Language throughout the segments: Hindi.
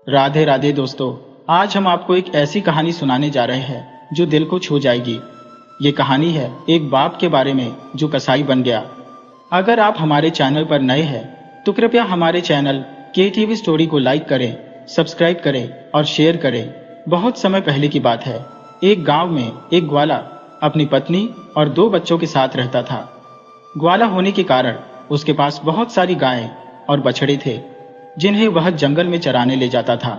राधे राधे दोस्तों। आज हम आपको एक ऐसी कहानी सुनाने जा रहे हैं जो दिल को छू जाएगी। ये कहानी है एक बाप के बारे में जो कसाई बन गया। अगर आप हमारे चैनल पर नए हैं तो कृपया हमारे चैनल KTV स्टोरी को लाइक करें, सब्सक्राइब करें और शेयर करें। बहुत समय पहले की बात है। एक गांव में एक ग्वाला अपनी पत्नी और 2 बच्चों के साथ रहता था। ग्वाला होने के कारण उसके पास बहुत सारी गायें और बछड़े थे जिन्हें वह जंगल में चराने ले जाता था।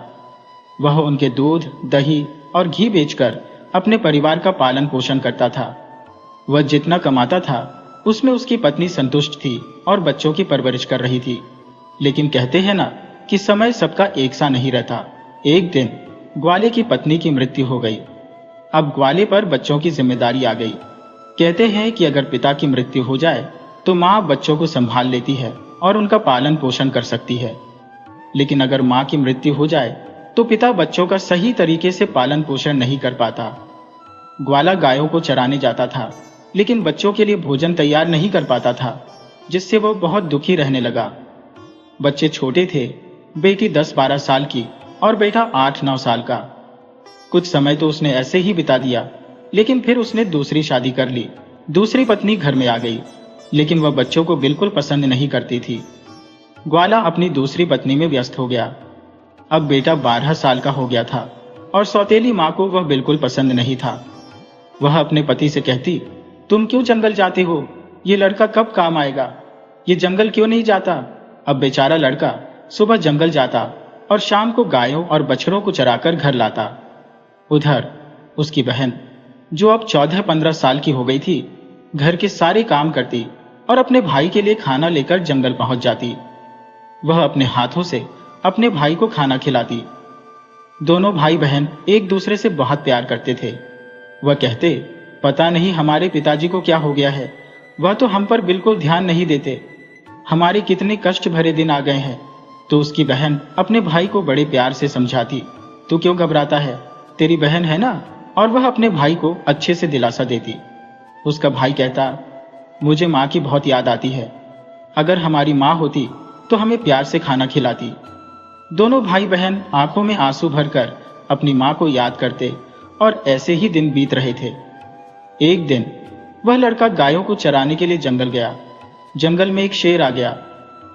वह उनके दूध, दही और घी बेचकर अपने परिवार का पालन पोषण करता था। वह जितना कमाता था उसमें उसकी पत्नी संतुष्ट थी और बच्चों की परवरिश कर रही थी। लेकिन कहते हैं ना कि समय सबका एक सा नहीं रहता। एक दिन ग्वाले की पत्नी की मृत्यु हो गई। अब ग्वाले पर बच्चों की जिम्मेदारी आ गई। कहते हैं कि अगर पिता की मृत्यु हो जाए तो माँ बच्चों को संभाल लेती है और उनका पालन पोषण कर सकती है। लेकिन अगर माँ की मृत्यु हो जाए तो पिता बच्चों का सही तरीके से पालन पोषण नहीं कर पाता। ग्वाला गायों को चराने जाता था लेकिन बच्चों के लिए भोजन तैयार नहीं कर पाता था, जिससे वो बहुत दुखी रहने लगा। बच्चे छोटे थे, बेटी 10-12 साल की और बेटा 8-9 साल का। कुछ समय तो उसने ऐसे ही बिता दिया, लेकिन फिर उसने दूसरी शादी कर ली। दूसरी पत्नी घर में आ गई, लेकिन वह बच्चों को बिल्कुल पसंद नहीं करती थी। ग्वाला अपनी दूसरी पत्नी में व्यस्त हो गया। अब बेटा 12 साल का हो गया था और सौतेली माँ को वह बिल्कुल पसंद नहीं था। वह अपने पति से कहती, तुम क्यों जंगल जाते हो? ये लड़का कब काम आएगा? ये जंगल क्यों नहीं जाता? अब बेचारा लड़का सुबह जंगल जाता और शाम को गायों और बछड़ों को चराकर घर लाता। उधर उसकी बहन, जो अब 14-15 साल की हो गई थी, घर के सारे काम करती और अपने भाई के लिए खाना लेकर जंगल पहुंच जाती। वह अपने हाथों से अपने भाई को खाना खिलाती। दोनों भाई बहन एक दूसरे से बहुत प्यार करते थे। वह कहते, पता नहीं हमारे पिताजी को क्या हो गया है, वह तो हम पर बिल्कुल ध्यान नहीं देते। हमारे कितने कष्ट भरे दिन आ गए हैं। तो उसकी बहन अपने भाई को बड़े प्यार से समझाती, तू क्यों घबराता है, तेरी बहन है ना। और वह अपने भाई को अच्छे से दिलासा देती। उसका भाई कहता, मुझे माँ की बहुत याद आती है। अगर हमारी माँ होती तो हमें प्यार से खाना खिलाती। दोनों भाई बहन आंखों में आंसू भरकर अपनी माँ को याद करते और ऐसे ही दिन बीत रहे थे। एक दिन वह लड़का गायों को चराने के लिए जंगल गया। जंगल में एक शेर आ गया।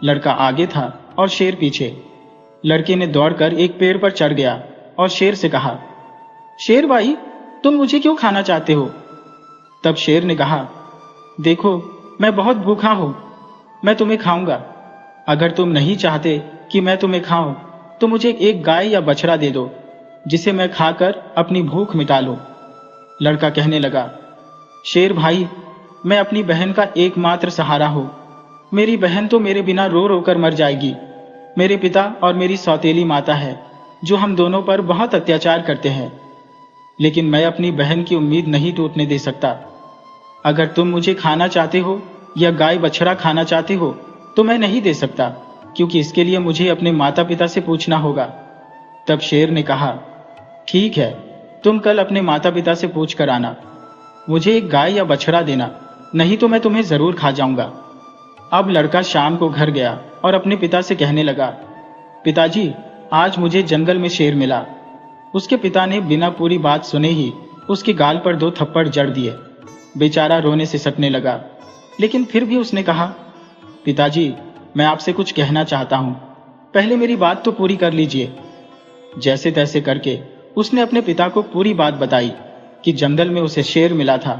लड़का आगे था और शेर पीछे। लड़के ने दौड़कर एक पेड़ पर चढ़ गया और शेर से कहा, शेर भाई, तुम मुझे क्यों खाना चाहते हो? तब शेर ने कहा, देखो मैं बहुत भूखा हूं, मैं तुम्हें खाऊंगा। अगर तुम नहीं चाहते कि मैं तुम्हें खाऊं तो मुझे एक गाय या बछड़ा दे दो, जिसे मैं खाकर अपनी भूख मिटा लूं। लड़का कहने लगा, शेर भाई, मैं अपनी बहन का एकमात्र सहारा हूं। मेरी बहन तो मेरे बिना रो रो कर मर जाएगी। मेरे पिता और मेरी सौतेली माता है जो हम दोनों पर बहुत अत्याचार करते हैं, लेकिन मैं अपनी बहन की उम्मीद नहीं टूटने दे सकता। अगर तुम मुझे खाना चाहते हो या गाय बछड़ा खाना चाहते हो तो मैं नहीं दे सकता, क्योंकि इसके लिए मुझे अपने माता पिता से पूछना होगा। तब शेर ने कहा, ठीक है, तुम कल अपने माता पिता से पूछ कर आना। मुझे एक गाय या बछड़ा देना, नहीं तो मैं तुम्हें जरूर खा जाऊंगा। अब लड़का शाम को घर गया और अपने पिता से कहने लगा, पिताजी, आज मुझे जंगल में शेर मिला। उसके पिता ने बिना पूरी बात सुने ही उसके गाल पर 2 थप्पड़ जड़ दिए। बेचारा रोने से सटने लगा, लेकिन फिर भी उसने कहा, पिताजी, मैं आपसे कुछ कहना चाहता हूं, पहले मेरी बात तो पूरी कर लीजिए। जैसे तैसे करके उसने अपने पिता को पूरी बात बताई कि जंगल में उसे शेर मिला था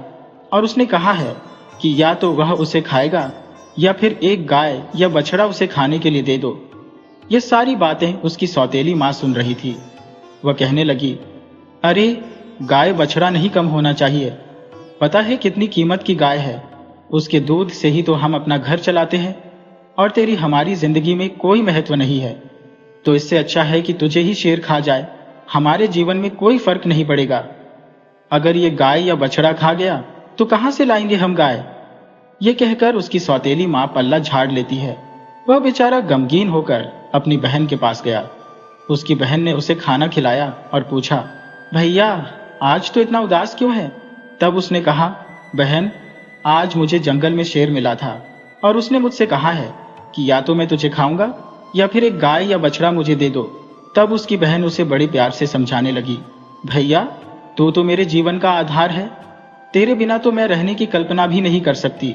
और उसने कहा है कि या तो वह उसे खाएगा या फिर एक गाय या बछड़ा उसे खाने के लिए दे दो। ये सारी बातें उसकी सौतेली माँ सुन रही थी। वह कहने लगी, अरे गाय बछड़ा नहीं कम होना चाहिए। पता है कितनी कीमत की गाय है, उसके दूध से ही तो हम अपना घर चलाते हैं और तेरी हमारी जिंदगी में कोई महत्व नहीं है। तो इससे अच्छा है कि तुझे ही शेर खा जाए, हमारे जीवन में कोई फर्क नहीं पड़ेगा। अगर ये गाय या बछड़ा खा गया तो कहां से लाएंगे हम गाय? ये कहकर उसकी सौतेली माँ पल्ला झाड़ लेती है। वह बेचारा गमगीन होकर अपनी बहन के पास गया। उसकी बहन ने उसे खाना खिलाया और पूछा, भैया, आज तो इतना उदास क्यों है? तब उसने कहा, बहन, आज मुझे जंगल में शेर मिला था और उसने मुझसे कहा है कि या तो मैं तुझे खाऊंगा या फिर एक गाय या बछड़ा मुझे दे दो। तब उसकी बहन उसे बड़े प्यार से समझाने लगी, भैया तू तो मेरे जीवन का आधार है, तेरे बिना तो मैं रहने की कल्पना भी नहीं कर सकती,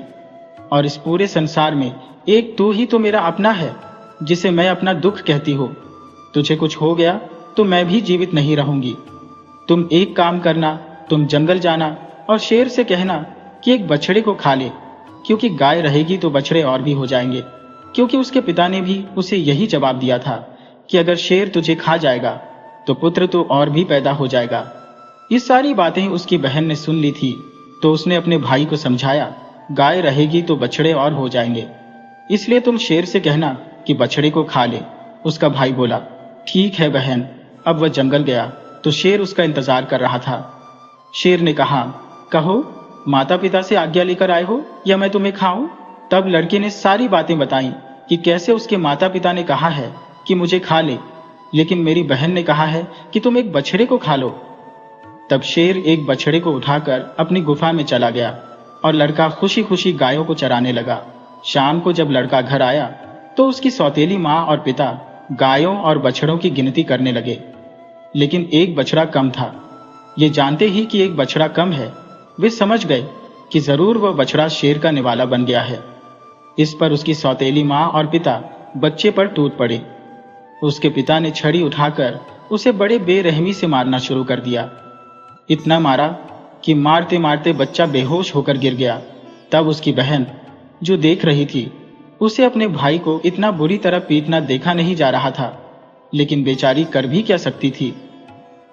और इस पूरे संसार में एक तू ही तो मेरा अपना है जिसे मैं अपना दुख कहती हूँ। तुझे कुछ हो गया तो मैं भी जीवित नहीं रहूंगी। तुम एक काम करना, तुम जंगल जाना और शेर से कहना कि एक बछड़े को खा ले, क्योंकि गाय रहेगी तो बछड़े और भी हो जाएंगे, क्योंकि उसके पिता ने भी उसे यही जवाब दिया था कि अगर शेर तुझे खा जाएगा तो पुत्र तो और भी पैदा हो जाएगा। ये सारी बातें उसकी बहन ने सुन ली थी, तो उसने अपने भाई को समझाया, गाय रहेगी तो बछड़े और हो जाएंगे, इसलिए तुम शेर से कहना कि बछड़े को खा ले। उसका भाई बोला, ठीक है बहन। अब वह जंगल गया तो शेर उसका इंतजार कर रहा था। शेर ने कहा, कहो माता पिता से आज्ञा लेकर आए हो या मैं तुम्हें खाऊं? तब लड़के ने सारी बातें बताई कि कैसे उसके माता पिता ने कहा है कि मुझे खा ले, लेकिन मेरी बहन ने कहा है कि तुम एक बछड़े को खा लो। तब शेर एक बछड़े को उठाकर अपनी गुफा में चला गया और लड़का खुशी खुशी गायों को चराने लगा। शाम को जब लड़का घर आया तो उसकी सौतेली माँ और पिता गायों और बछड़ों की गिनती करने लगे, लेकिन एक बछड़ा कम था। ये जानते ही कि एक बछड़ा कम है, वे समझ गए कि जरूर वह बछड़ा शेर का निवाला बन गया है। इस पर उसकी सौतेली माँ और पिता बच्चे पर टूट पड़े। उसके पिता ने छड़ी उठाकर उसे बड़े बेरहमी से मारना शुरू कर दिया। इतना मारा कि मारते मारते बच्चा बेहोश होकर गिर गया। तब उसकी बहन जो देख रही थी, उसे अपने भाई को इतना बुरी तरह पीटना देखा नहीं जा रहा था, लेकिन बेचारी कर भी क्या सकती थी।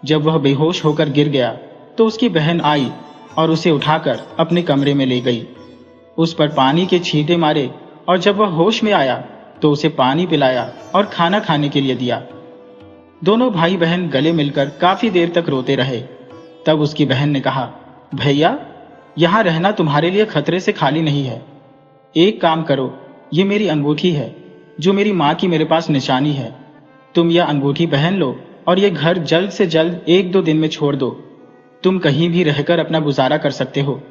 जब वह बेहोश होकर गिर गया तो उसकी बहन आई और उसे उठाकर अपने कमरे में ले गई। उस पर पानी के छींटे मारे और जब वह होश में आया तो उसे पानी पिलाया और खाना खाने के लिए दिया। दोनों भाई बहन गले मिलकर काफी देर तक रोते रहे। तब उसकी बहन ने कहा, भैया यहां रहना तुम्हारे लिए खतरे से खाली नहीं है। एक काम करो, ये मेरी अंगूठी है जो मेरी माँ की मेरे पास निशानी है। तुम यह अंगूठी पहन लो और ये घर जल्द से जल्द 1-2 दिन में छोड़ दो। तुम कहीं भी रहकर अपना गुजारा कर सकते हो,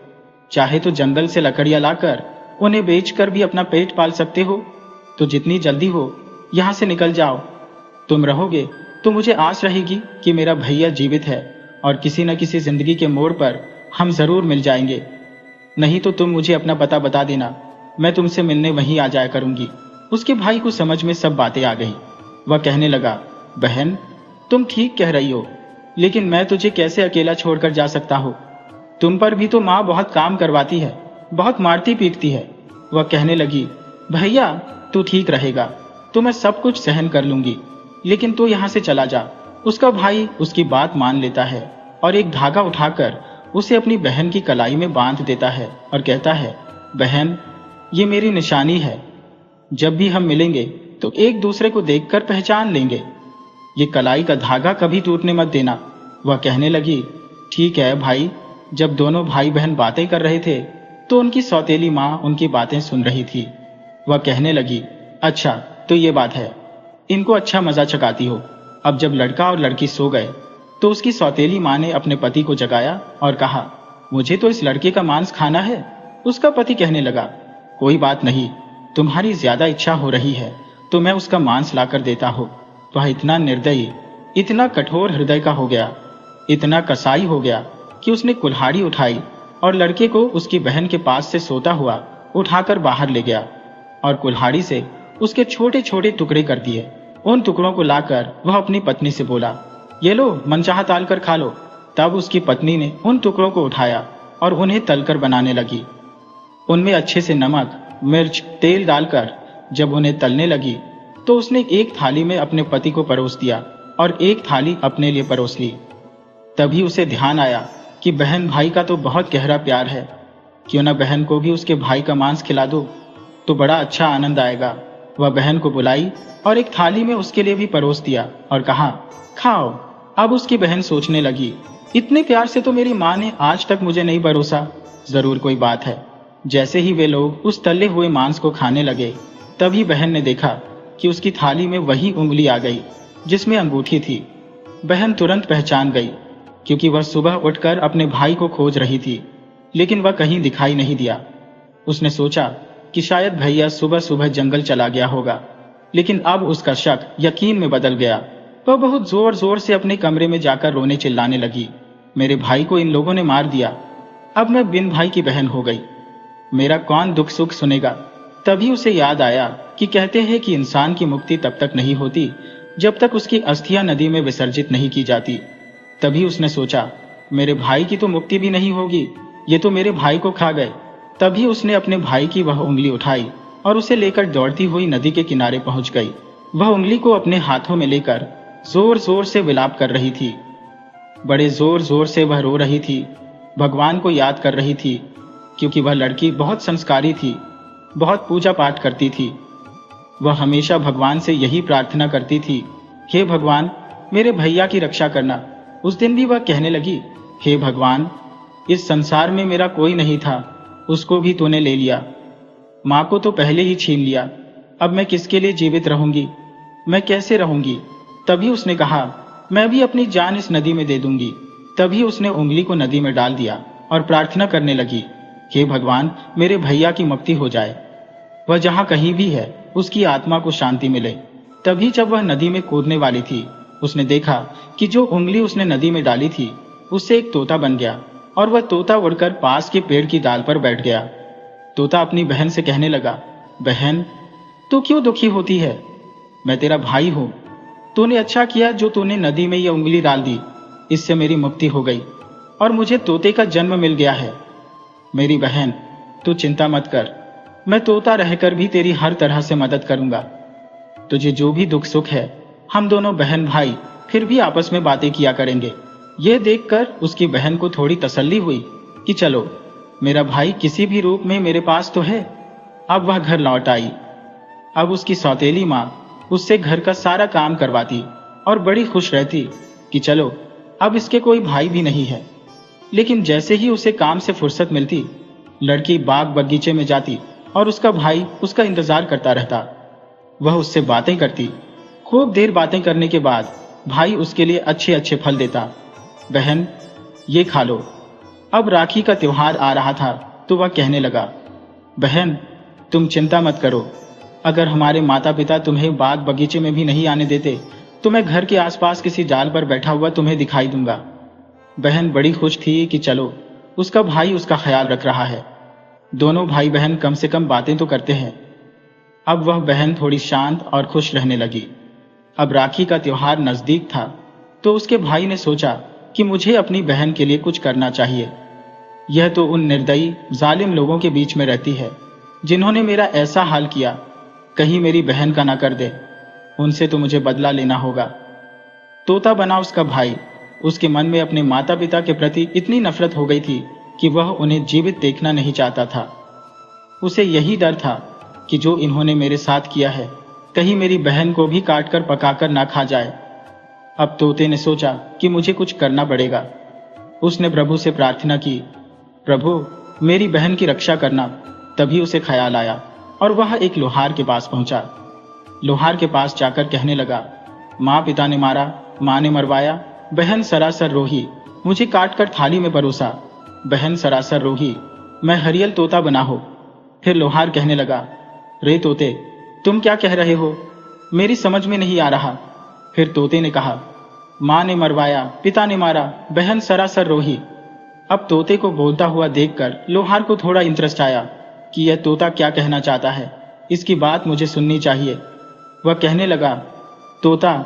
चाहे तो जंगल से लकड़ियां लाकर उन्हें बेचकर भी अपना पेट पाल सकते हो। तो जितनी जल्दी हो यहां से निकल जाओ। तुम रहोगे तो मुझे आस रहेगी कि मेरा भैया जीवित है और किसी न किसी जिंदगी के मोड़ पर हम जरूर मिल जाएंगे। नहीं तो तुम मुझे अपना पता बता देना, मैं तुमसे मिलने वहीं आ जाया करूंगी। उसके भाई को समझ में सब बातें आ गई। वह कहने लगा, बहन तुम ठीक कह रही हो, लेकिन मैं तुझे कैसे अकेला छोड़कर जा सकता हूँ? तुम पर भी तो माँ बहुत काम करवाती है, बहुत मारती पीटती है। वह कहने लगी, भैया तू ठीक रहेगा तो मैं सब कुछ सहन कर लूंगी, लेकिन तू यहाँ से चला जा। उसका भाई उसकी बात मान लेता है और एक धागा उठाकर उसे अपनी बहन की कलाई में बांध देता है और कहता है, बहन ये मेरी निशानी है, जब भी हम मिलेंगे तो एक दूसरे को देखकर पहचान लेंगे। ये कलाई का धागा कभी टूटने मत देना। वह कहने लगी, ठीक है भाई। जब दोनों भाई बहन बातें कर रहे थे तो उनकी सौतेली माँ उनकी बातें सुन रही थी। वह कहने लगी, अच्छा तो ये बात है, इनको अच्छा मजा चकाती हो। अब जब लड़का और लड़की सो गए तो उसकी सौतेली माँ ने अपने पति को जगाया और कहा, मुझे तो इस लड़के का मांस खाना है। उसका पति कहने लगा, कोई बात नहीं, तुम्हारी ज्यादा इच्छा हो रही है तो मैं उसका मांस लाकर देता हूँ। वह इतना निर्दयी, इतना कठोर हृदय का हो गया, इतना कसाई हो गया कि उसने कुल्हाड़ी उठाई और लड़के को उसकी बहन के पास से सोता हुआ उठाकर बाहर ले गया और कुल्हाड़ी से उसके छोटे छोटे टुकड़े कर दिए। उन टुकड़ों को लाकर वह अपनी पत्नी से बोला, ये लो मनचाहा ताल कर खा लो। तब उसकी पत्नी ने उन टुकड़ों को उठाया और उन्हें तलकर बनाने लगी। उनमें अच्छे से नमक, मिर्च, तेल डालकर जब उन्हें तलने लगी तो उसने एक थाली में अपने पति को परोस दिया और एक थाली अपने लिए परोस ली। तभी उसे ध्यान आया कि बहन भाई का तो बहुत गहरा प्यार है, क्यों न बहन को भी उसके भाई का मांस खिला दो तो बड़ा अच्छा आनंद आएगा। वह बहन को बुलाई और एक थाली में उसके लिए भी परोस दिया और कहा, खाओ। अब उसकी बहन सोचने लगी, इतने प्यार से तो मेरी माँ ने आज तक मुझे नहीं परोसा, जरूर कोई बात है। जैसे ही वे लोग उस तले हुए मांस को खाने लगे, तभी बहन ने देखा कि उसकी थाली में वही उंगली आ गई जिसमें अंगूठी थी। बहन तुरंत पहचान गई, क्योंकि वह सुबह उठकर अपने भाई को खोज रही थी, लेकिन वह कहीं दिखाई नहीं दिया। उसने सोचा कि शायद भैया सुबह सुबह जंगल चला गया होगा, लेकिन अब उसका शक यकीन में बदल गया। वह बहुत जोर जोर से अपने कमरे में जाकर रोने चिल्लाने लगी। मेरे भाई को इन लोगों ने मार दिया, अब मैं बिन भाई की बहन हो गई, मेरा कौन दुख सुख सुनेगा। तभी उसे याद आया कि कहते हैं कि इंसान की मुक्ति तब तक नहीं होती जब तक उसकी अस्थियां नदी में विसर्जित नहीं की जाती। तभी उसने सोचा, मेरे भाई की तो मुक्ति भी नहीं होगी, ये तो मेरे भाई को खा गए। तभी उसने अपने भाई की वह उंगली उठाई और उसे लेकर दौड़ती हुई नदी के किनारे पहुंच गई। वह उंगली को अपने हाथों में लेकर जोर जोर से विलाप कर रही थी। बड़े जोर जोर से वह रो रही थी, भगवान को याद कर रही थी, क्योंकि वह लड़की बहुत संस्कारी थी, बहुत पूजा पाठ करती थी। वह हमेशा भगवान से यही प्रार्थना करती थी, हे भगवान मेरे भैया की रक्षा करना। उस दिन भी वह कहने लगी, हे भगवान इस संसार में मेरा कोई नहीं था, उसको भी तूने ले लिया, माँ को तो पहले ही छीन लिया, अब मैं किसके लिए जीवित रहूंगी, मैं कैसे रहूंगी। तभी उसने कहा, मैं भी अपनी जान इस नदी में दे दूंगी। तभी उसने उंगली को नदी में डाल दिया और प्रार्थना करने लगी, हे भगवान मेरे भैया की मुक्ति हो जाए, वह जहां कहीं भी है उसकी आत्मा को शांति मिले। तभी जब वह नदी में कूदने वाली थी, उसने देखा कि जो उंगली उसने नदी में डाली थी उससे एक तोता बन गया और वह तोता उड़कर पास के पेड़ की डाल पर बैठ गया। तोता अपनी बहन से कहने लगा, बहन तू क्यों दुखी होती है, मैं तेरा भाई हूं, तूने अच्छा किया जो तूने नदी में यह उंगली डाल दी, इससे मेरी मुक्ति हो गई और मुझे तोते का जन्म मिल गया है। मेरी बहन तू चिंता मत कर, मैं तोता रहकर भी तेरी हर तरह से मदद करूंगा। तुझे जो भी दुख सुख है हम दोनों बहन भाई फिर भी आपस में बातें किया करेंगे। यह देखकर उसकी बहन को थोड़ी तसल्ली हुई कि चलो मेरा भाई किसी भी रूप में मेरे पास तो है। अब वह घर लौट आई। अब उसकी सौतेली माँ उससे घर का सारा काम करवाती और बड़ी खुश रहती कि चलो अब इसके कोई भाई भी नहीं है। लेकिन जैसे ही उसे काम से फुर्सत मिलती, लड़की बाग बगीचे में जाती और उसका भाई उसका इंतजार करता रहता। वह उससे बातें करती, खूब देर बातें करने के बाद भाई उसके लिए अच्छे अच्छे फल देता। बहन ये खा लो। अब राखी का त्योहार आ रहा था तो वह कहने लगा, बहन तुम चिंता मत करो, अगर हमारे माता पिता तुम्हें बाग बगीचे में भी नहीं आने देते तो मैं घर के आसपास किसी जाल पर बैठा हुआ तुम्हें दिखाई दूंगा। बहन बड़ी खुश थी कि चलो उसका भाई उसका ख्याल रख रहा है, दोनों भाई बहन कम से कम बातें तो करते हैं। अब वह बहन थोड़ी शांत और खुश रहने लगी। अब राखी का त्योहार नजदीक था तो उसके भाई ने सोचा कि मुझे अपनी बहन के लिए कुछ करना चाहिए। यह तो उन निर्दयी जालिम लोगों के बीच में रहती है जिन्होंने मेरा ऐसा हाल किया, कहीं मेरी बहन का ना कर दे, उनसे तो मुझे बदला लेना होगा। तोता बना उसका भाई। उसके मन में अपने माता पिता के प्रति इतनी नफरत हो गई थी कि वह उन्हें जीवित देखना नहीं चाहता था। उसे यही डर था कि जो इन्होंने मेरे साथ किया है कहीं मेरी बहन को भी काटकर पकाकर ना खा जाए। अब तोते ने सोचा कि मुझे कुछ करना पड़ेगा। उसने प्रभु से प्रार्थना की, प्रभु मेरी बहन की रक्षा करना। तभी उसे ख्याल आया और वह एक लोहार के पास पहुंचा। लोहार के पास जाकर कहने लगा, माँ पिता ने मारा, माँ ने मरवाया, बहन सरासर रोही, मुझे काटकर थाली में परोसा। बहन सरासर रोही, मैं हरियल तोता बना हो। फिर लोहार कहने लगा, रे तोते तुम क्या कह रहे हो, मेरी समझ में नहीं आ रहा। फिर तोते ने कहा, माँ ने मरवाया, पिता ने मारा, बहन सरासर रोही। अब तोते को बोलता हुआ देखकर लोहार को थोड़ा इंटरेस्ट आया कि यह तोता क्या कहना चाहता है, इसकी बात मुझे सुननी चाहिए। वह कहने लगा, तोता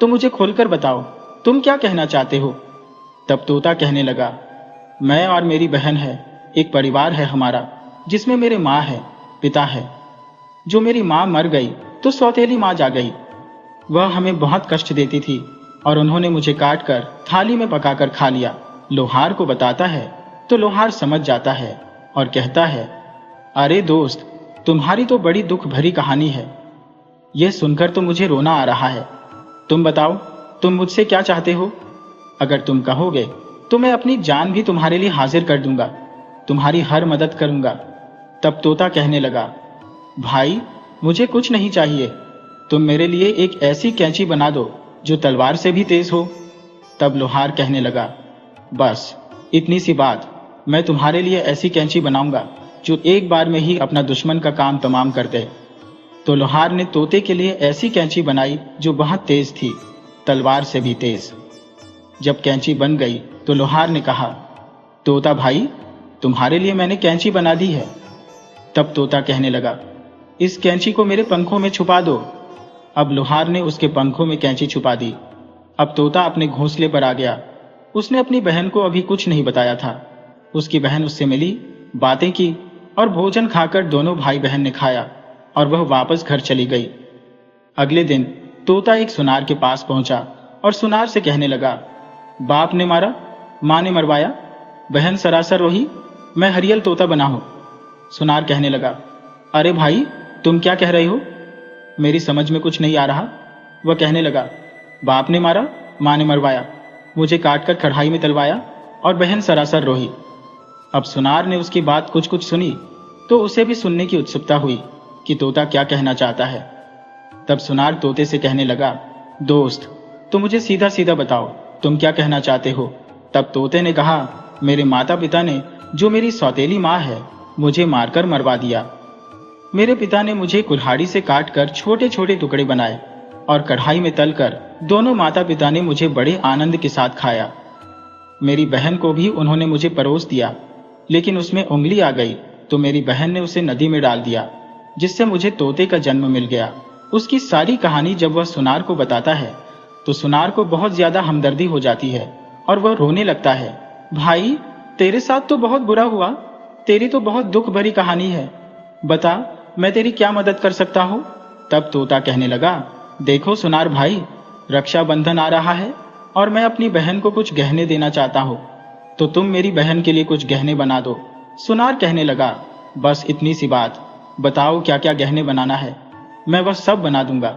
तो मुझे खोलकर बताओ, तुम क्या कहना चाहते हो। तब तोता कहने लगा, मैं और मेरी बहन है, एक परिवार है हमारा, जिसमें मेरे माँ है, पिता है। जो मेरी माँ मर गई तो सौतेली माँ जा गई। वह हमें बहुत कष्ट देती थी और उन्होंने मुझे काटकर थाली में पकाकर खा लिया। लोहार को बताता है तो लोहार समझ जाता है और कहता है, अरे दोस्त तुम्हारी तो बड़ी दुख भरी कहानी है, यह सुनकर तो मुझे रोना आ रहा है। तुम बताओ तुम मुझसे क्या चाहते हो। अगर तुम कहोगे तो मैं अपनी जान भी तुम्हारे लिए हाजिर कर दूंगा, तुम्हारी हर मदद करूंगा। तब तोता कहने लगा, भाई मुझे कुछ नहीं चाहिए, तुम मेरे लिए एक ऐसी कैंची बना दो जो तलवार से भी तेज हो। तब लोहार कहने लगा, बस इतनी सी बात, मैं तुम्हारे लिए ऐसी कैंची बनाऊंगा जो एक बार में ही अपना दुश्मन का काम तमाम कर दे। तो लोहार ने तोते के लिए ऐसी कैंची बनाई जो बहुत तेज थी। तलवार से भी तेज। जब कैंची बन गई तो लोहार ने कहा, तोता भाई, तुम्हारे लिए मैंने कैंची बना दी है। तब तोता कहने लगा, इस कैंची को मेरे पंखों में छुपा दो। अब लोहार ने उसके पंखों में कैंची छुपा दी। अब तोता अपने घोंसले पर आ गया। उसने अपनी बहन को अभी कुछ नहीं बताया था। उसकी बहन उससे मिली, बातें की और भोजन खाकर दोनों भाई बहन ने खाया और वह वापस घर चली गई। अगले दिन तोता एक सुनार के पास पहुंचा और सुनार से कहने लगा, बाप ने मारा, माँ ने मरवाया, बहन सरासर रोही, मैं हरियल तोता बना हूं। सुनार कहने लगा, अरे भाई, तुम क्या कह रहे हो? मेरी समझ में कुछ नहीं आ रहा। वह कहने लगा, बाप ने मारा, माँ ने मरवाया, मुझे काटकर कढ़ाई में तलवाया और बहन सरासर रोही। अब सुनार ने उसकी बात कुछ कुछ सुनी तो उसे भी सुनने की उत्सुकता हुई कि तोता क्या कहना चाहता है। तब सुनार तोते से कहने लगा, दोस्त, तो मुझे सीधा सीधा बताओ, तुम क्या कहना चाहते हो? तब तोते ने कहा, मेरे माता पिता ने, जो मेरी सौतेली माँ है, मुझे मारकर मरवा दिया। मेरे पिता ने मुझे कुल्हाड़ी से काटकर छोटे छोटे टुकड़े बनाए और कढ़ाई में तलकर दोनों माता पिता ने मुझे बड़े आनंद के साथ खाया। मेरी बहन को भी उन्होंने मुझे परोस दिया, लेकिन उसमें उंगली आ गई तो मेरी बहन ने उसे नदी में डाल दिया, जिससे मुझे तोते का जन्म मिल गया। उसकी सारी कहानी जब वह सुनार को बताता है तो सुनार को बहुत ज्यादा हमदर्दी हो जाती है और वह रोने लगता है। भाई, तेरे साथ तो बहुत बुरा हुआ, तेरी तो बहुत दुख भरी कहानी है, बता मैं तेरी क्या मदद कर सकता हूँ? तब तोता कहने लगा, देखो सुनार भाई, रक्षाबंधन आ रहा है और मैं अपनी बहन को कुछ गहने देना चाहता हूँ, तो तुम मेरी बहन के लिए कुछ गहने बना दो। सुनार कहने लगा, बस इतनी सी बात, बताओ क्या क्या गहने बनाना है, मैं वह सब बना दूंगा।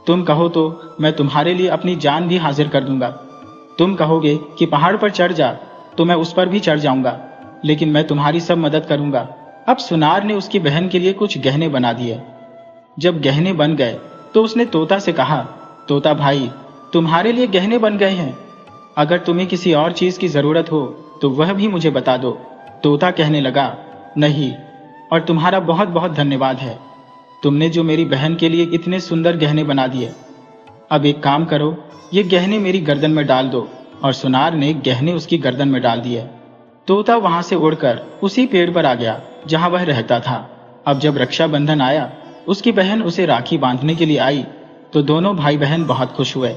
तुम कहो तो मैं तुम्हारे लिए अपनी जान भी हाजिर कर दूंगा। तुम कहोगे कि पहाड़ पर चढ़ जा तो मैं उस पर भी चढ़ जाऊंगा, लेकिन मैं तुम्हारी सब मदद करूंगा। अब सुनार ने उसकी बहन के लिए कुछ गहने बना दिए। जब गहने बन गए तो उसने तोता से कहा, तोता भाई, तुम्हारे लिए गहने बन गए हैं, अगर तुम्हें किसी और चीज की जरूरत हो तो वह भी मुझे बता दो। तोता कहने लगा, नहीं, और तुम्हारा बहुत बहुत धन्यवाद है, तुमने जो मेरी बहन के लिए इतने सुंदर गहने बना दिए। अब एक काम करो, ये गहने मेरी गर्दन में डाल दो। और सुनार ने गहने उसकी गर्दन में डाल दिए। तोता वहां से उड़कर उसी पेड़ पर आ गया जहां वह रहता था। अब जब रक्षाबंधन आया, उसकी बहन उसे राखी बांधने के लिए आई तो दोनों भाई बहन बहुत खुश हुए।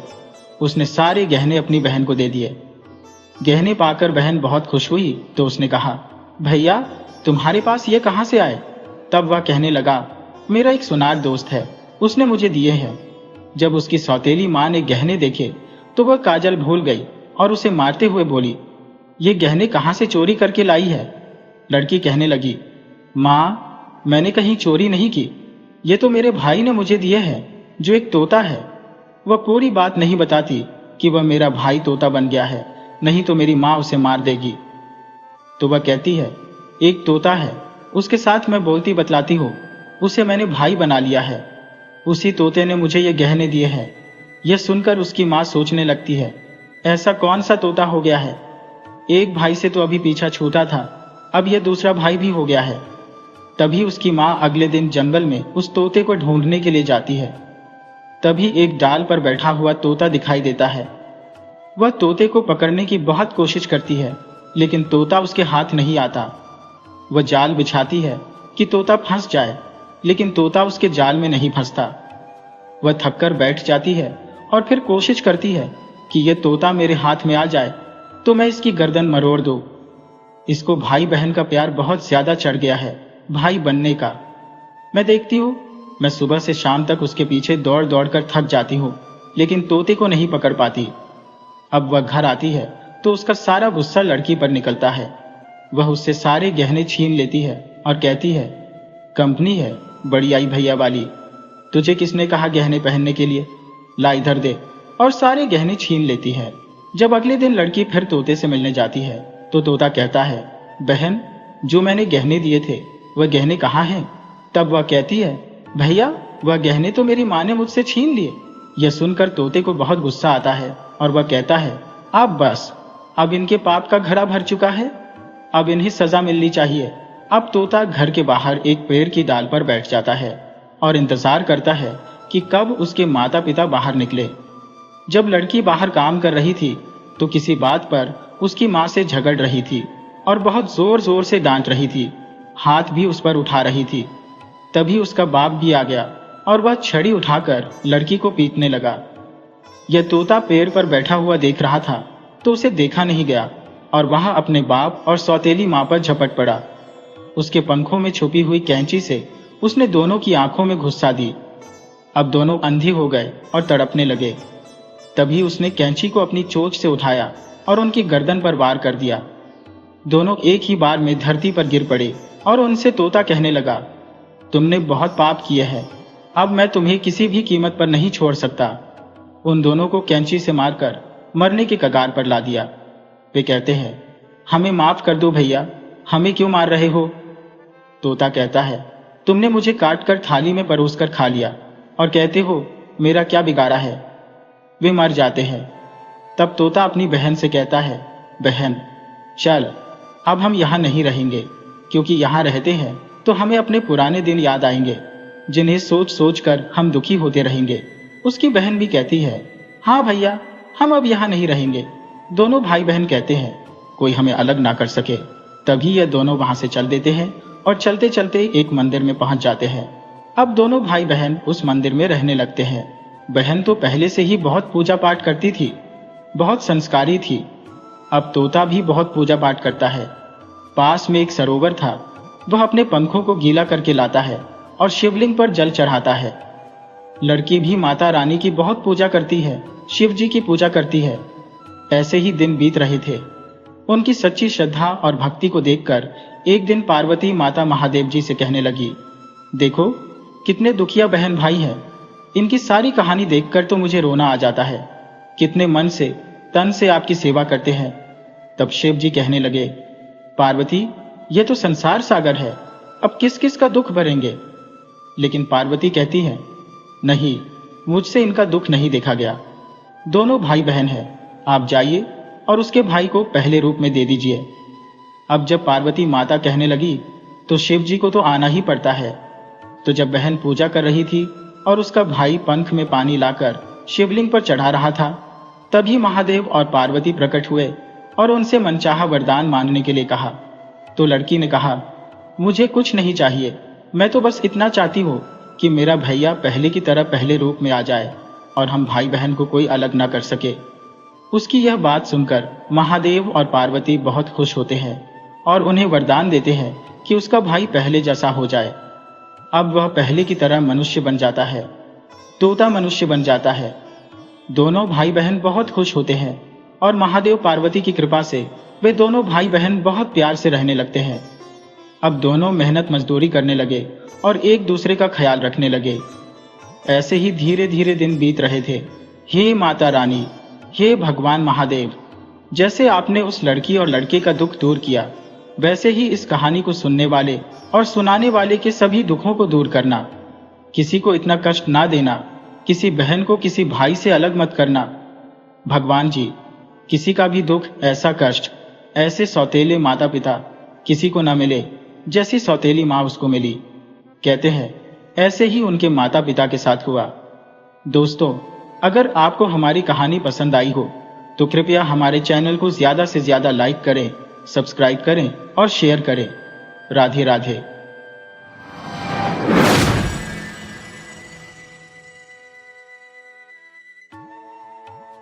उसने सारे गहने अपनी बहन को दे दिए। गहने पाकर बहन बहुत खुश हुई तो उसने कहा, भैया, तुम्हारे पास ये कहां से आए? तब वह कहने लगा, मेरा एक सुनार दोस्त है, उसने मुझे दिए हैं। जब उसकी सौतेली माँ ने गहने देखे तो वह काजल भूल गई और उसे मारते हुए बोली, ये गहने कहां से चोरी करके लाई है? लड़की कहने लगी, माँ, मैंने कहीं चोरी नहीं की, ये तो मेरे भाई ने मुझे दिए हैं, जो एक तोता है। वह पूरी बात नहीं बताती कि वह मेरा भाई तोता बन गया है, नहीं तो मेरी माँ उसे मार देगी। तो वह कहती है, एक तोता है, उसके साथ मैं बोलती बतलाती हूँ, उसे मैंने भाई बना लिया है, उसी तोते ने मुझे ये गहने दिए हैं। यह सुनकर उसकी माँ सोचने लगती है, ऐसा कौन सा तोता हो गया है? एक भाई से तो अभी पीछा छूटा था, अब यह दूसरा भाई भी हो गया है। तभी उसकी माँ अगले दिन जंगल में उस तोते को ढूंढने के लिए जाती है। तभी एक डाल पर बैठा हुआ तोता दिखाई देता है। वह तोते को पकड़ने की बहुत कोशिश करती है, लेकिन तोता उसके हाथ नहीं आता। वह जाल बिछाती है कि तोता फंस जाए, लेकिन तोता उसके जाल में नहीं फंसता। वह थककर बैठ जाती है और फिर कोशिश करती है कि यह तोता मेरे हाथ में आ जाए तो मैं इसकी गर्दन मरोड़ दूं। इसको भाई बहन का प्यार बहुत ज्यादा चढ़ गया है, भाई बनने का। मैं देखती हूँ, मैं सुबह से शाम तक उसके पीछे दौड़ दौड़ कर थक जाती हूँ, लेकिन तोते को नहीं पकड़ पाती। अब वह घर आती है तो उसका सारा गुस्सा लड़की पर निकलता है। वह उससे सारे गहने छीन लेती है और कहती है, कंपनी है बड़ी आई भैया वाली, तुझे किसने कहा गहने पहनने के लिए, ला इधर दे, और सारे गहने छीन लेती है। जब अगले दिन लड़की फिर तोते से मिलने जाती है तो तोता कहता है, बहन, जो मैंने गहने दिए थे वह गहने कहाँ हैं? तब वह कहती है, भैया, वह गहने तो मेरी माँ ने मुझसे छीन लिए। यह सुनकर तोते को बहुत गुस्सा आता है और वह कहता है, अब बस, अब इनके पाप का घड़ा भर चुका है, अब इन्हें सजा मिलनी चाहिए। अब तोता घर के बाहर एक पेड़ की डाल पर बैठ जाता है और इंतजार करता है कि कब उसके माता पिता बाहर निकले। जब लड़की बाहर काम कर रही थी तो किसी बात पर उसकी माँ से झगड़ रही थी और बहुत जोर जोर से डांट रही थी, हाथ भी उस पर उठा रही थी। तभी उसका बाप भी आ गया और वह छड़ी उठाकर लड़की को पीटने लगा। यह तोता पेड़ पर बैठा हुआ देख रहा था तो उसे देखा नहीं गया और वहां अपने बाप और सौतेली माँ पर झपट पड़ा। उसके पंखों में छुपी हुई कैंची से उसने दोनों की आंखों में घुसा दी। अब दोनों अंधी हो गए और तड़पने लगे। तभी उसने कैंची को अपनी चोंच से उठाया और उनकी गर्दन पर वार कर दिया। दोनों एक ही बार में धरती पर गिर पड़े और उनसे तोता कहने लगा, तुमने बहुत पाप किए हैं, अब मैं तुम्हें किसी भी कीमत पर नहीं छोड़ सकता। उन दोनों को कैंची से मारकर मरने के कगार पर ला दिया। वे कहते हैं, हमें माफ कर दो भैया, हमें क्यों मार रहे हो? तोता कहता है, तुमने मुझे काट कर थाली में परोस कर खा लिया और कहते हो मेरा क्या बिगाड़ा है। वे मर जाते हैं। तब तोता अपनी बहन से कहता है, बहन चल, अब हम यहाँ नहीं रहेंगे, क्योंकि यहाँ रहते हैं तो हमें अपने पुराने दिन याद आएंगे, जिन्हें सोच सोच कर हम दुखी होते रहेंगे। उसकी बहन भी कहती है, हाँ भैया, हम अब यहाँ नहीं रहेंगे। दोनों भाई बहन कहते हैं, कोई हमें अलग ना कर सके। तभी ये दोनों वहां से चल देते हैं और चलते चलते एक मंदिर में पहुंच जाते हैं। अब दोनों भाई बहन उस मंदिर में रहने लगते हैं। बहन तो पहले से ही बहुत पूजा पाठ करती थी, बहुत संस्कारी थी। अब तोता भी बहुत पूजा पाठ करता है। पास में एक सरोवर था, वह अपने पंखों को गीला करके लाता है और शिवलिंग पर जल चढ़ाता है। लड़की भी माता रानी की बहुत पूजा करती है, शिव जी की पूजा करती है। ऐसे ही दिन बीत रहे थे। उनकी सच्ची श्रद्धा और भक्ति को देखकर एक दिन पार्वती माता महादेव जी से कहने लगी, देखो कितने दुखिया बहन भाई हैं, इनकी सारी कहानी देखकर तो मुझे रोना आ जाता है। कितने मन से तन से आपकी सेवा करते हैं। तब शिव जी कहने लगे, पार्वती ये तो संसार सागर है, अब किस किस का दुख भरेंगे। लेकिन पार्वती कहती है, नहीं, मुझसे इनका दुख नहीं देखा गया। दोनों भाई बहन हैं, आप जाइए और उसके भाई को पहले रूप में दे दीजिए। अब जब पार्वती माता कहने लगी तो शिव जी को तो आना ही पड़ता है। तो जब बहन पूजा कर रही थी और उसका भाई पंख में पानी लाकर शिवलिंग पर चढ़ा रहा था, तभी महादेव और पार्वती प्रकट हुए और उनसे मनचाहा वरदान मांगने के लिए कहा। तो लड़की ने कहा, मुझे कुछ नहीं चाहिए, मैं तो बस इतना चाहती हूँ कि मेरा भैया पहले की तरह पहले रूप में आ जाए और हम भाई बहन को कोई अलग ना कर सके। उसकी यह बात सुनकर महादेव और पार्वती बहुत खुश होते हैं और उन्हें वरदान देते हैं कि उसका भाई पहले जैसा हो जाए। अब वह पहले की तरह मनुष्य बन जाता है, तोता मनुष्य बन जाता है। दोनों भाई बहन बहुत खुश होते हैं और महादेव पार्वती की कृपा से वे दोनों भाई बहन बहुत प्यार से रहने लगते हैं। अब दोनों मेहनत मजदूरी करने लगे और एक दूसरे का ख्याल रखने लगे। ऐसे ही धीरे धीरे दिन बीत रहे थे। हे माता रानी, हे भगवान महादेव, जैसे आपने उस लड़की और लड़के का दुख दूर किया, वैसे ही इस कहानी को सुनने वाले और सुनाने वाले के सभी दुखों को दूर करना। किसी को इतना कष्ट ना देना, किसी बहन को किसी भाई से अलग मत करना। भगवान जी, किसी का भी दुख, ऐसा कष्ट, ऐसे सौतेले माता पिता किसी को न मिले जैसी सौतेली माँ उसको मिली। कहते हैं ऐसे ही उनके माता पिता के साथ हुआ। दोस्तों, अगर आपको हमारी कहानी पसंद आई हो तो कृपया हमारे चैनल को ज्यादा से ज्यादा लाइक करें, सब्सक्राइब करें और शेयर करें। राधे राधे।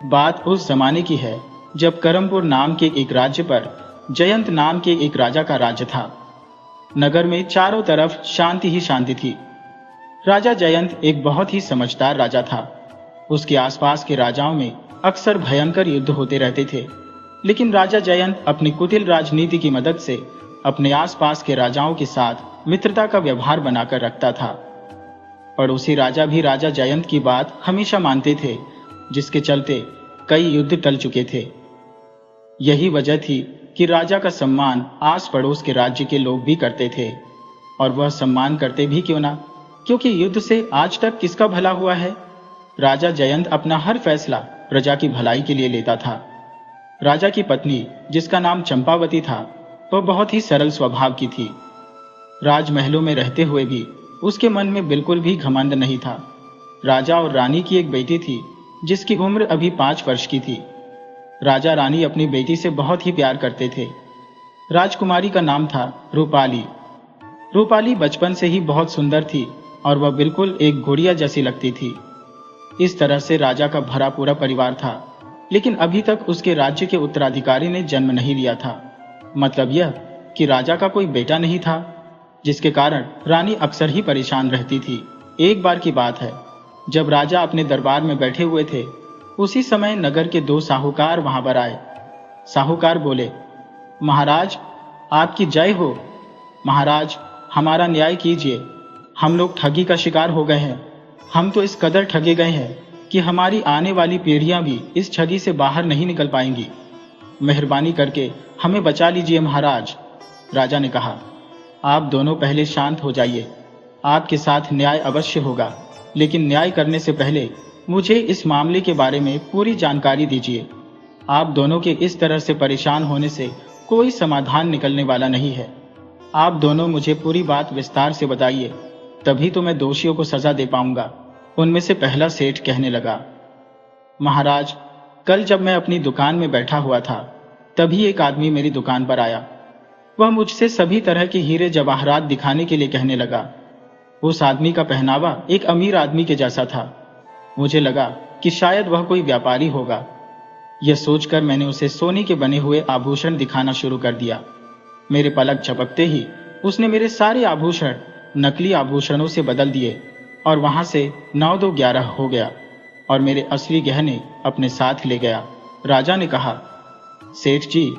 बात उस जमाने की है जब करमपुर नाम के एक राज्य पर जयंत नाम के एक राजा का राज्य था। नगर में चारों तरफ शांति ही शांति थी। राजा जयंत एक बहुत ही समझदार राजा था। उसके आसपास के राजाओं में अक्सर भयंकर युद्ध होते रहते थे, लेकिन राजा जयंत अपनी कुटिल राजनीति की मदद से अपने आसपास के राजाओं के साथ मित्रता का व्यवहार बनाकर रखता था। पड़ोसी राजा भी राजा जयंत की बात हमेशा मानते थे, जिसके चलते कई युद्ध टल चुके थे। यही वजह थी कि राजा का सम्मान आस पड़ोस के राज्य के लोग भी करते थे, और वह सम्मान करते भी क्यों ना, क्योंकि युद्ध से आज तक किसका भला हुआ है। राजा जयंत अपना हर फैसला प्रजा की भलाई के लिए लेता था। राजा की पत्नी, जिसका नाम चंपावती था, वह बहुत ही सरल स्वभाव की थी। राजमहलों में रहते हुए भी उसके मन में बिल्कुल भी घमंड नहीं था। राजा और रानी की एक बेटी थी, जिसकी उम्र अभी 5 वर्ष की थी। राजा रानी अपनी बेटी से बहुत ही प्यार करते थे। राजकुमारी का नाम था रूपाली। रूपाली बचपन से ही बहुत सुंदर थी और वह बिल्कुल एक गुड़िया जैसी लगती थी। इस तरह से राजा का भरा पूरा परिवार था, लेकिन अभी तक उसके राज्य के उत्तराधिकारी ने जन्म नहीं लिया था। मतलब यह कि राजा का कोई बेटा नहीं था, जिसके कारण रानी अक्सर ही परेशान रहती थी। एक बार की बात है, जब राजा अपने दरबार में बैठे हुए थे, उसी समय नगर के 2 साहूकार वहां पर आए। साहूकार बोले, महाराज आपकी जय हो। महाराज हमारा न्याय कीजिए, हम लोग ठगी का शिकार हो गए हैं। हम तो इस कदर ठगे गए हैं कि हमारी आने वाली पीढ़ियां भी इस ठगी से बाहर नहीं निकल पाएंगी। मेहरबानी करके हमें बचा लीजिए महाराज। राजा ने कहा, आप दोनों पहले शांत हो जाइए। आपके साथ न्याय अवश्य होगा, लेकिन न्याय करने से पहले मुझे इस मामले के बारे में पूरी जानकारी दीजिए। आप दोनों के इस तरह से परेशान होने से कोई समाधान निकलने वाला नहीं है। आप दोनों मुझे पूरी बात विस्तार से बताइए, तभी तो मैं दोषियों को सजा दे पाऊंगा। उनमें से पहला सेठ कहने लगा, महाराज कल जब मैं अपनी दुकान में बैठा हुआ था, तभी एक आदमी मेरी दुकान पर आया। वह मुझसे सभी तरह के हीरे जवाहरात दिखाने के लिए कहने लगा। उस आदमी का पहनावा एक अमीर आदमी के जैसा था। मुझे लगा कि शायद वह कोई व्यापारी होगा। यह सोचकर मैंने उसे सोने के बने हुए आभूषण दिखाना शुरू कर दिया। मेरे पलक झपकते ही उसने मेरे सारे आभूषण नकली आभूषणों से बदल दिए और वहां से 9-2-11 हो गया और मेरे असली गहने अपने साथ ले गया। राजा ने कहा, सेठ जी,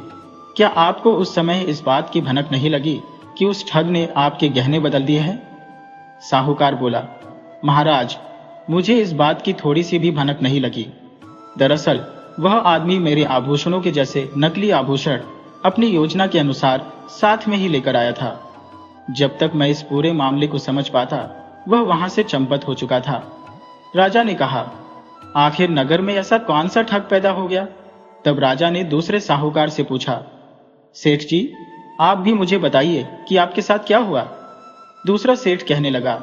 क्या आपको उस समय इस बात की भनक नहीं लगी कि उस ठग ने आपके गहने बदल दिए हैं? साहूकार बोला, महाराज मुझे इस बात की थोड़ी सी भी भनक नहीं लगी। दरअसल वह आदमी मेरे आभूषणों के जैसे नकली आभूषण अपनी योजना के अनुसार साथ में ही लेकर आया था। जब तक मैं इस पूरे मामले को समझ पाता, वह वहां से चंपत हो चुका था। राजा ने कहा, आखिर नगर में ऐसा कौन सा ठग पैदा हो गया? तब राजा ने दूसरे साहूकार से पूछा, सेठ जी, आप भी मुझे बताइए कि आपके साथ क्या हुआ? दूसरा सेठ कहने लगा,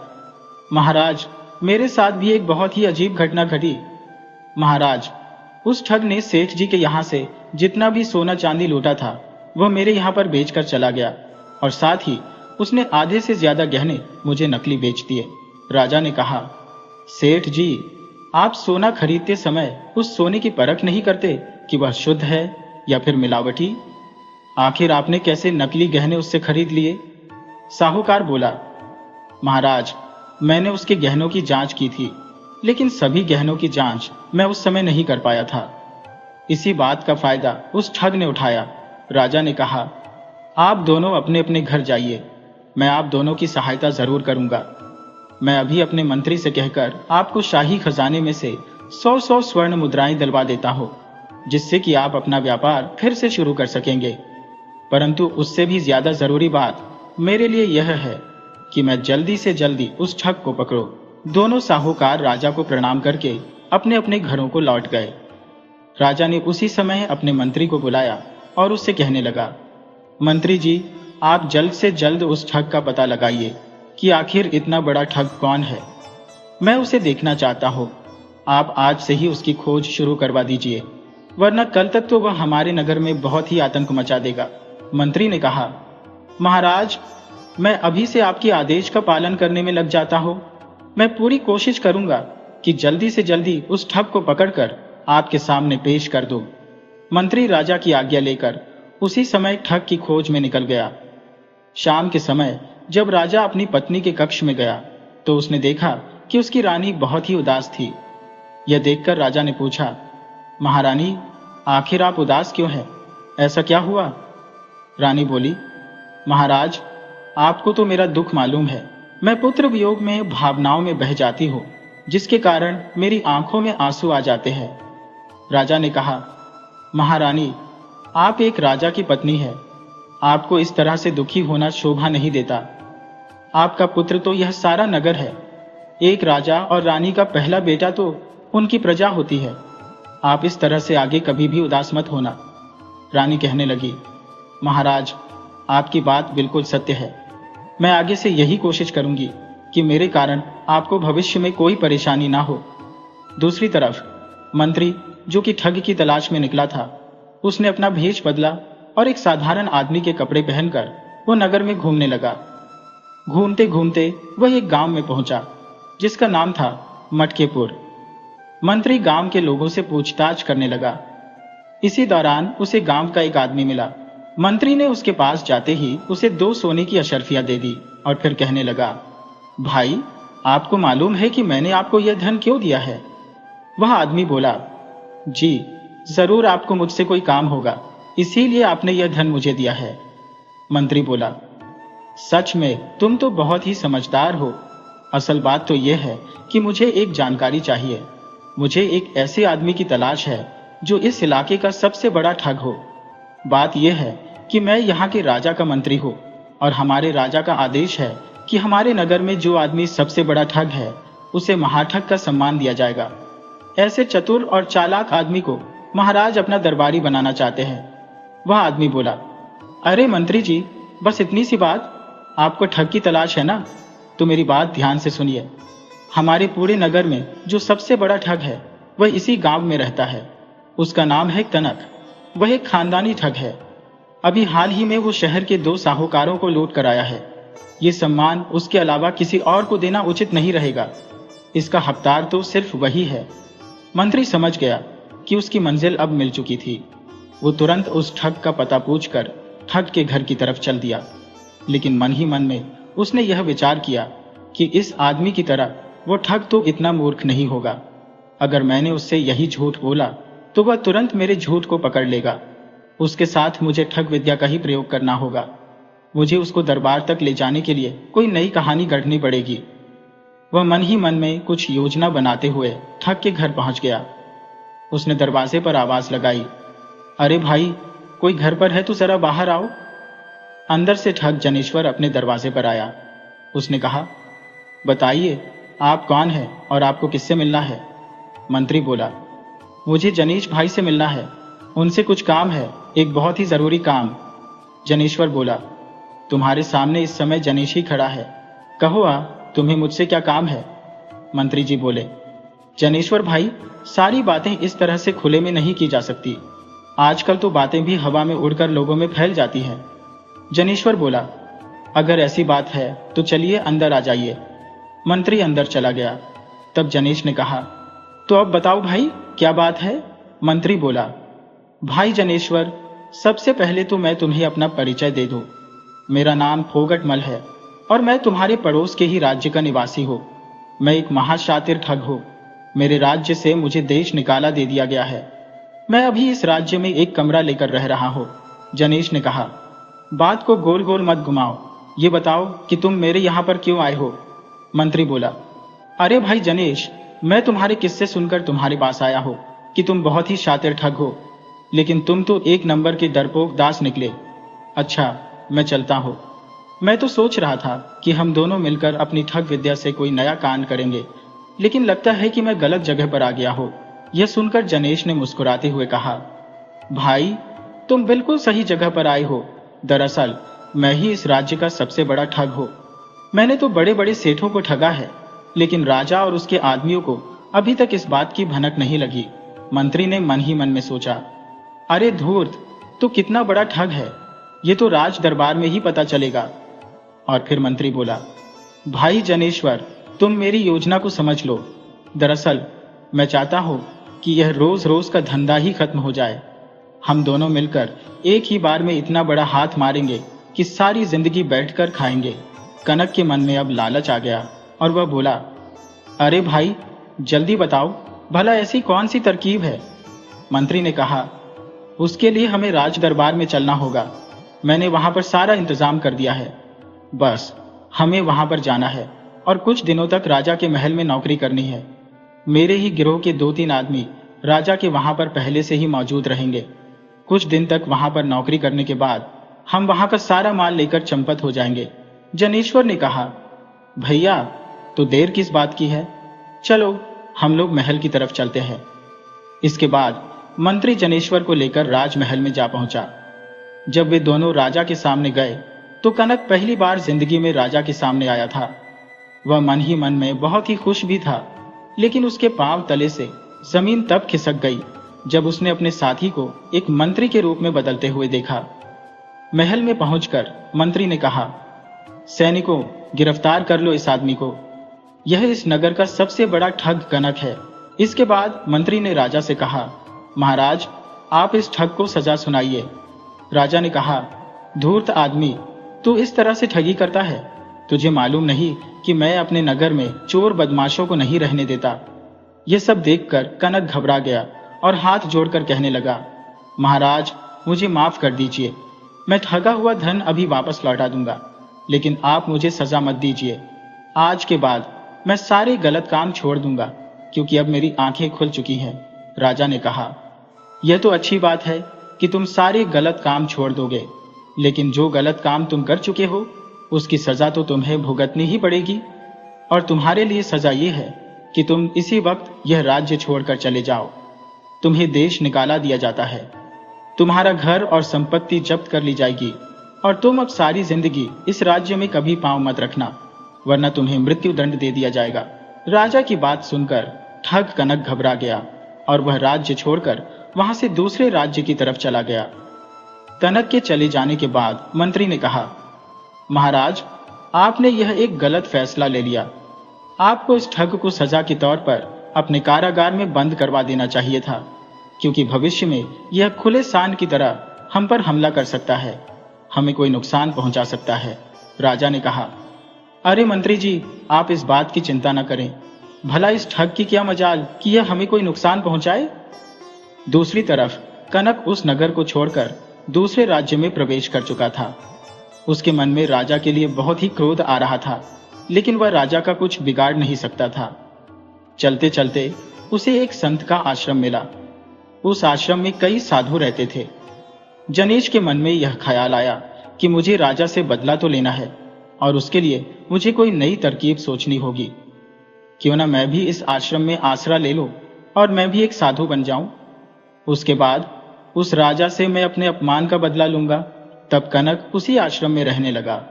महाराज मेरे साथ भी एक बहुत ही अजीब घटना घटी। महाराज उस ठग ने सेठ जी के यहां से जितना भी सोना चांदी लूटा था, वह मेरे यहां पर बेचकर चला गया और साथ ही उसने आधे से ज्यादा गहने मुझे नकली बेच दिए। राजा ने कहा, सेठ जी, आप सोना खरीदते समय उस सोने की परख नहीं करते कि वह शुद्ध है या फिर मिलावटी? आखिर आपने कैसे नकली गहने उससे खरीद लिए? साहूकार बोला, महाराज मैंने उसके गहनों की जांच की थी, लेकिन सभी गहनों की जांच मैं उस समय नहीं कर पाया था। इसी बात का फायदा उस ठग ने उठाया। राजा ने कहा, आप दोनों अपने अपने घर जाइए, मैं आप दोनों की सहायता जरूर करूंगा। मैं अभी अपने मंत्री से कहकर आपको शाही खजाने में से 100-100 स्वर्ण मुद्राएं दिलवा देता हूं, जिससे कि आप अपना व्यापार फिर से शुरू कर सकेंगे। परंतु उससे भी ज्यादा जरूरी बात मेरे लिए यह है कि मैं जल्दी से जल्दी उस ठग को पकड़ो। दोनों साहूकार राजा को प्रणाम करके अपने अपने घरों को लौट गए। राजा ने उसी समय अपने मंत्री को बुलाया और उससे कहने लगा, मंत्री जी, आप जल्द से जल्द उस ठग का पता लगाइए कि आखिर इतना बड़ा ठग कौन है। मैं उसे देखना चाहता हूं। आप आज से ही उसकी खोज शुरू करवा दीजिए, वरना कल तक तो वह हमारे नगर में बहुत ही आतंक मचा देगा। मंत्री ने कहा, महाराज मैं अभी से आपके आदेश का पालन करने में लग जाता हूं। मैं पूरी कोशिश करूंगा कि जल्दी से जल्दी उस ठग को पकड़कर आपके सामने पेश कर दूं। मंत्री राजा की आज्ञा लेकर उसी समय ठग की खोज में निकल गया। शाम के समय जब राजा अपनी पत्नी के कक्ष में गया, तो उसने देखा कि उसकी रानी बहुत ही उदास थी। यह देखकर राजा ने पूछा, महारानी, आखिर आप उदास क्यों हैं? ऐसा क्या हुआ? रानी बोली, महाराज, आपको तो मेरा दुख मालूम है। मैं पुत्र वियोग में भावनाओं में बह जाती हूँ, जिसके कारण मेरी आंखों में आंसू आ जाते हैं। राजा ने कहा, महारानी, आप एक राजा की पत्नी है, आपको इस तरह से दुखी होना शोभा नहीं देता। आपका पुत्र तो यह सारा नगर है। एक राजा और रानी का पहला बेटा तो उनकी प्रजा होती है। आप इस तरह से आगे कभी भी उदास मत होना। रानी कहने लगी, महाराज, आपकी बात बिल्कुल सत्य है। मैं आगे से यही कोशिश करूंगी कि मेरे कारण आपको भविष्य में कोई परेशानी ना हो। दूसरी तरफ मंत्री, जो कि ठग की तलाश में निकला था, उसने अपना भेष बदला और एक साधारण आदमी के कपड़े पहनकर वो नगर में घूमने लगा। घूमते घूमते वह एक गांव में पहुंचा जिसका नाम था मटकेपुर। मंत्री गांव के लोगों से पूछताछ करने लगा। इसी दौरान उसे गांव का एक आदमी मिला। मंत्री ने उसके पास जाते ही उसे 2 सोने की अशर्फियां दे दी और फिर कहने लगा, भाई, आपको मालूम है कि मैंने आपको यह धन क्यों दिया है? वह आदमी बोला, जी, जरूर आपको मुझसे कोई काम होगा, इसीलिए आपने यह धन मुझे दिया है। मंत्री बोला, सच में तुम तो बहुत ही समझदार हो। असल बात तो यह है कि मुझे एक जानकारी चाहिए। मुझे एक ऐसे आदमी की तलाश है जो इस इलाके का सबसे बड़ा ठग हो। बात यह है कि मैं यहाँ के राजा का मंत्री हूँ और हमारे राजा का आदेश है कि हमारे नगर में जो आदमी सबसे बड़ा ठग है उसे महाठग का सम्मान दिया जाएगा। ऐसे चतुर और चालाक आदमी को महाराज अपना दरबारी बनाना चाहते हैं। वह आदमी बोला, अरे मंत्री जी, बस इतनी सी बात? आपको ठग की तलाश है ना? तो मेरी बात ध्यान से सुनिए। हमारे पूरे नगर में जो सबसे बड़ा ठग है वह इसी गांव में रहता है। उसका नाम है कनक। वह एक खानदानी ठग है। अभी हाल ही में वो शहर के 2 साहूकारों को लूट कर आया है। ये सम्मान उसके अलावा किसी और को देना उचित नहीं रहेगा। इसका हकदार तो सिर्फ वही है। मंत्री समझ गया कि उसकी मंजिल अब मिल चुकी थी। वो तुरंत उस ठग का पता पूछकर ठग के घर की तरफ चल दिया। लेकिन मन ही मन में उसने यह विचार किया कि इस आदमी की तरह वो ठग तो इतना मूर्ख नहीं होगा। अगर मैंने उससे यही झूठ बोला तो वह तुरंत मेरे झूठ को पकड़ लेगा। उसके साथ मुझे ठग विद्या का ही प्रयोग करना होगा। मुझे उसको दरबार तक ले जाने के लिए कोई नई कहानी गढ़नी पड़ेगी। वह मन ही मन में कुछ योजना बनाते हुए ठग के घर पहुंच गया। उसने दरवाजे पर आवाज लगाई, अरे भाई, कोई घर पर है तो जरा बाहर आओ। अंदर से ठग जनेश्वर अपने दरवाजे पर आया। उसने कहा, बताइए, आप कौन हैं और आपको किससे मिलना है? मंत्री बोला, मुझे जनेश भाई से मिलना है। उनसे कुछ काम है, एक बहुत ही जरूरी काम। जनेश्वर बोला, तुम्हारे सामने इस समय जनेश ही खड़ा है। कहो तुम्हें मुझसे क्या काम है? मंत्री जी बोले, जनेश्वर भाई, सारी बातें इस तरह से खुले में नहीं की जा सकती। आजकल तो बातें भी हवा में उड़कर लोगों में फैल जाती हैं। जनेश्वर बोला, अगर ऐसी बात है तो चलिए अंदर आ जाइए। मंत्री अंदर चला गया। तब जनेश ने कहा, तो अब बताओ भाई, क्या बात है? मंत्री बोला, भाई जनेश्वर, सबसे पहले तो मैं तुम्हें अपना परिचय दे दूं। मेरा नाम फोगटमल है और मैं तुम्हारे पड़ोस के ही राज्य का निवासी हूँ। मैं एक महाशातिर ठग हूँ। मेरे राज्य से मुझे देश निकाला दे दिया गया है। मैं अभी इस राज्य में एक कमरा लेकर रह रहा हूँ। जनेश ने कहा, बात को गोल गोल मत घुमाओ, ये बताओ कि तुम मेरे यहाँ पर क्यों आए हो? मंत्री बोला, अरे भाई जनेश, मैं तुम्हारे किस्से सुनकर तुम्हारे पास आया हूँ कि तुम बहुत ही शातिर ठग हो, लेकिन तुम तो एक नंबर के डरपोक दास निकले। अच्छा, मैं चलता हूँ। मैं तो सोच रहा था कि हम दोनों मिलकर अपनी ठग विद्या से कोई नया कांड करेंगे, लेकिन लगता है कि मैं गलत जगह पर आ गया हूँ। यह सुनकर जनेश ने मुस्कुराते हुए कहा, भाई, तुम बिल्कुल सही जगह पर आए हो। दरअसल मैं ही इस राज्य का सबसे बड़ा ठग हूँ। मैंने तो बड़े बड़े सेठों को ठगा है, लेकिन राजा और उसके आदमियों को अभी तक इस बात की भनक नहीं लगी। मंत्री ने मन ही मन में सोचा, अरे धूर्त, तो कितना बड़ा ठग है, ये तो राज दरबार में ही पता चलेगा। और फिर मंत्री बोला, भाई जनेश्वर, तुम मेरी योजना को समझ लो। दरअसल मैं चाहता हूं कि यह रोज रोज का धंधा ही खत्म हो जाए। हम दोनों मिलकर एक ही बार में इतना बड़ा हाथ मारेंगे कि सारी जिंदगी बैठकर खाएंगे। कनक के मन में अब लालच आ गया और वह बोला, अरे भाई, जल्दी बताओ, भला ऐसी कौन सी तरकीब है? मंत्री ने कहा, उसके लिए हमें राज दरबार में चलना होगा। मैंने वहां पर सारा इंतजाम कर दिया है। बस हमें वहां पर जाना है और कुछ दिनों तक राजा के महल में नौकरी करनी है। मेरे ही गिरोह के 2-3 आदमी राजा के वहां पर पहले से ही मौजूद रहेंगे। कुछ दिन तक वहां पर नौकरी करने के बाद हम वहां का सारा माल लेकर चंपत हो जाएंगे। जनेश्वर ने कहा, भैया, तो देर किस बात की है? चलो हम लोग महल की तरफ चलते हैं। इसके बाद मंत्री जनेश्वर को लेकर राजमहल में जा पहुंचा। जब वे दोनों राजा के सामने गए तो कनक पहली बार जिंदगी में राजा के सामने आया था। वह मन ही मन में बहुत ही खुश भी था, लेकिन उसके पांव तले से जमीन तब खिसक गई जब उसने अपने साथी को एक मंत्री के रूप में बदलते हुए देखा। महल में पहुंचकर मंत्री ने कहा, सैनिकों, गिरफ्तार कर लो इस आदमी को। यह इस नगर का सबसे बड़ा ठग कनक है। इसके बाद मंत्री ने राजा से कहा, महाराज, आप इस ठग को सजा सुनाइए। राजा ने कहा, धूर्त आदमी, तू इस तरह से ठगी करता है? तुझे मालूम नहीं कि मैं अपने नगर में चोर बदमाशों को नहीं रहने देता? यह सब देखकर कनक घबरा गया और हाथ जोड़कर कहने लगा, महाराज, मुझे माफ कर दीजिए। मैं ठगा हुआ धन अभी वापस लौटा दूंगा, लेकिन आप मुझे सजा मत दीजिए। आज के बाद मैं सारे गलत काम छोड़ दूंगा, क्योंकि अब मेरी आंखें खुल चुकी हैं। राजा ने कहा, यह तो अच्छी बात है कि तुम सारे गलत काम छोड़ दोगे, लेकिन जो गलत काम तुम कर चुके हो उसकी सजा तो तुम्हें भुगतनी ही पड़ेगी। और तुम्हारे लिए सजा यह है कि तुम इसी वक्त यह राज्य छोड़कर चले जाओ। तुम्हें देश निकाला दिया जाता है, तुम्हारा घर और संपत्ति जब्त कर ली जाएगी, और तुम अब सारी जिंदगी इस राज्य में कभी पांव मत रखना, वरना तुम्हें मृत्यु दंड दे दिया जाएगा। राजा की बात सुनकर ठग कनक घबरा गया और वह राज्य छोड़कर वहां से दूसरे राज्य की तरफ चला गया। कनक के चले जाने के बाद मंत्री ने कहा, महाराज, आपने यह एक गलत फैसला ले लिया। आपको इस ठग को सजा के तौर पर अपने कारागार में बंद करवा देना चाहिए था, क्योंकि भविष्य में यह खुले सान की तरह हम पर हमला कर सकता है, हमें कोई नुकसान पहुंचा सकता है। राजा ने कहा, अरे मंत्री जी, आप इस बात की चिंता न करें। भला इस ठग की क्या मजाल कि यह हमें कोई नुकसान पहुंचाए। दूसरी तरफ कनक उस नगर को छोड़कर दूसरे राज्य में प्रवेश कर चुका था। उसके मन में राजा के लिए बहुत ही क्रोध आ रहा था, लेकिन वह राजा का कुछ बिगाड़ नहीं सकता था। चलते चलते उसे एक संत का आश्रम मिला। उस आश्रम में कई साधु रहते थे। जनेश के मन में यह ख्याल आया कि मुझे राजा से बदला तो लेना है, और उसके लिए मुझे कोई नई तरकीब सोचनी होगी। क्यों ना मैं भी इस आश्रम में आसरा ले लूं और मैं भी एक साधु बन जाऊं। उसके बाद उस राजा से मैं अपने अपमान का बदला लूंगा। तब कनक उसी आश्रम में रहने लगा।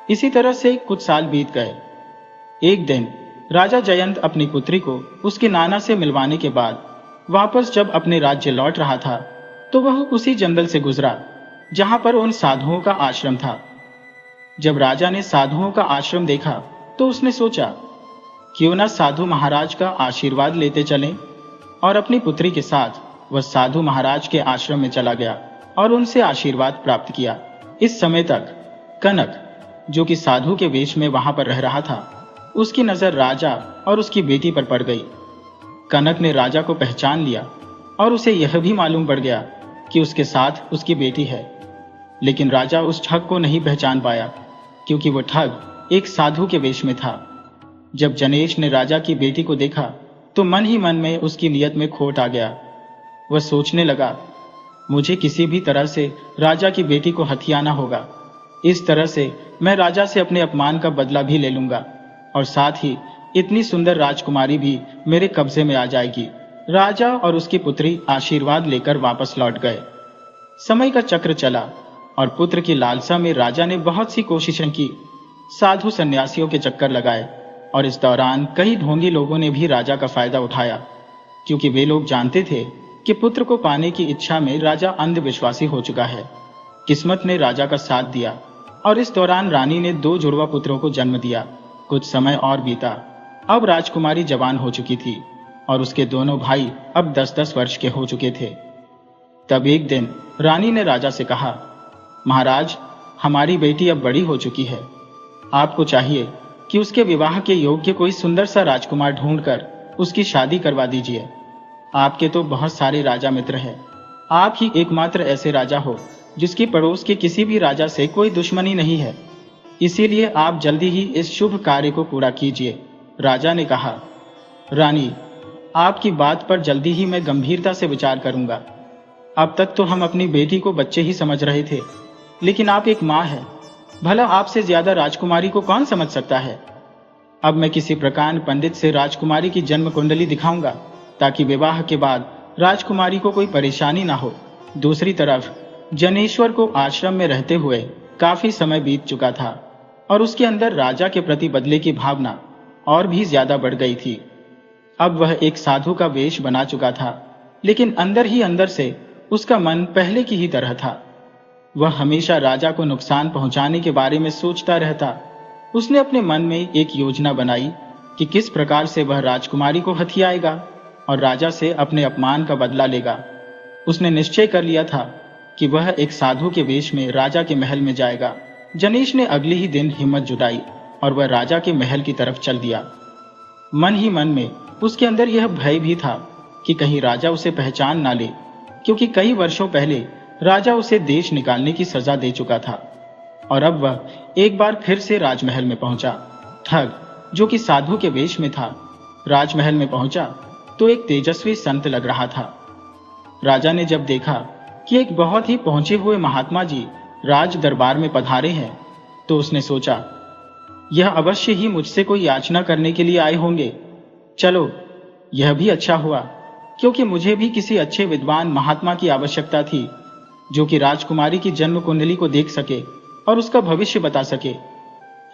इसी तरह से कुछ साल बीत गए। एक दिन राजा जयंत अपनी पुत्री को उसके नाना से मिलवाने के बाद वापस जब अपने राज्य लौट रहा था, तो वह उसी जंगल से गुजरा जहां पर उन साधुओं का आश्रम था। जब राजा ने साधुओं का आश्रम देखा तो उसने सोचा, क्यों ना साधु महाराज का आशीर्वाद लेते चलें, और अपनी पुत्री के साथ वह साधु महाराज के आश्रम में चला गया और उनसे आशीर्वाद प्राप्त किया। इस समय तक कनक, जो कि साधु के वेश में वहां पर रह रहा था, उसकी नजर राजा और उसकी बेटी पर पड़ गई। कनक ने राजा को पहचान लिया और उसे यह भी मालूम पड़ गया कि उसके साथ उसकी बेटी है। लेकिन राजा उस ठग को नहीं पहचान पाया, क्योंकि वह ठग एक साधु के वेश में था। जब जनेश ने राजा की बेटी को देखा तो मन ही मन में उसकी नीयत में खोट आ गया। वह सोचने लगा, मुझे किसी भी तरह से राजा की बेटी को हथियाना होगा। इस तरह से मैं राजा से अपने अपमान का बदला भी ले लूंगा, और साथ ही इतनी सुंदर राजकुमारी भी मेरे कब्जे में आ जाएगी। राजा और उसकी पुत्री आशीर्वाद लेकर वापस लौट गए। समय का चक्र चला और पुत्र की लालसा में राजा ने बहुत सी कोशिशें की, साधु सन्यासियों के चक्कर लगाए, और इस दौरान कई ढोंगी लोगों ने भी राजा का फायदा उठाया, क्योंकि वे लोग जानते थे कि पुत्र को पाने की इच्छा में राजा अंधविश्वासी हो चुका है। किस्मत ने राजा का साथ दिया और इस दौरान रानी ने 2 जुड़वा पुत्रों को जन्म दिया। कुछ समय और बीता। अब राजकुमारी जवान हो चुकी थी और उसके दोनों भाई अब 10-10 वर्ष के हो चुके थे। तब एक दिन रानी ने राजा से कहा, महाराज, हमारी बेटी अब बड़ी हो चुकी है। आपको चाहिए कि उसके विवाह के योग्य कोई सुंदर सा राजकुमार ढूंढकर उसकी शादी करवा दीजिए। आपके तो बहुत सारे राजा मित्र हैं, आप ही एकमात्र ऐसे राजा हो जिसकी पड़ोस के किसी भी राजा से कोई दुश्मनी नहीं है। इसीलिए आप जल्दी ही इस शुभ कार्य को पूरा कीजिए। राजा ने कहा, रानी, आपकी बात पर जल्दी ही मैं गंभीरता से विचार करूंगा। अब तक तो हम अपनी बेटी को बच्चे ही समझ रहे थे, लेकिन आप एक माँ हैं, भला आपसे ज्यादा राजकुमारी को कौन समझ सकता है। अब मैं किसी प्रकार पंडित से राजकुमारी की जन्म कुंडली दिखाऊंगा, ताकि विवाह के बाद राजकुमारी को कोई परेशानी ना हो। दूसरी तरफ जनेश्वर को आश्रम में रहते हुए काफी समय बीत चुका था और उसके अंदर राजा के प्रति बदले की भावना और भी ज्यादा बढ़ गई थी। अब वह एक साधु का वेश बना चुका था, लेकिन अंदर ही अंदर से उसका मन पहले की ही तरह था। वह हमेशा राजा को नुकसान पहुंचाने के बारे में सोचता रहता। उसने अपने मन में एक योजना बनाई कि किस प्रकार से वह राजकुमारी को हथियाएगा और राजा से अपने अपमान का बदला लेगा। उसने निश्चय कर लिया था कि वह एक साधु के वेश में राजा के महल में जाएगा। जनेश ने अगले ही दिन हिम्मत जुटाई और वह राजा के महल की तरफ चल दिया। मन ही मन में उसके अंदर यह भय भी था कि कहीं राजा उसे पहचान ना ले, क्योंकि कई वर्षों पहले राजा उसे देश निकालने की सजा दे चुका था। और अब वह एक बार फिर से राजमहल में पहुंचा। ठग, जो कि साधु के वेश में था, राजमहल में पहुंचा तो एक तेजस्वी संत लग रहा था। राजा ने जब देखा कि एक बहुत ही पहुंचे हुए महात्मा जी राज दरबार में पधारे हैं, तो उसने सोचा, यह अवश्य ही मुझसे कोई याचना करने के लिए आए होंगे। चलो, यह भी अच्छा हुआ, क्योंकि मुझे भी किसी अच्छे विद्वान महात्मा की आवश्यकता थी, जो कि राजकुमारी की जन्म कुंडली को देख सके और उसका भविष्य बता सके।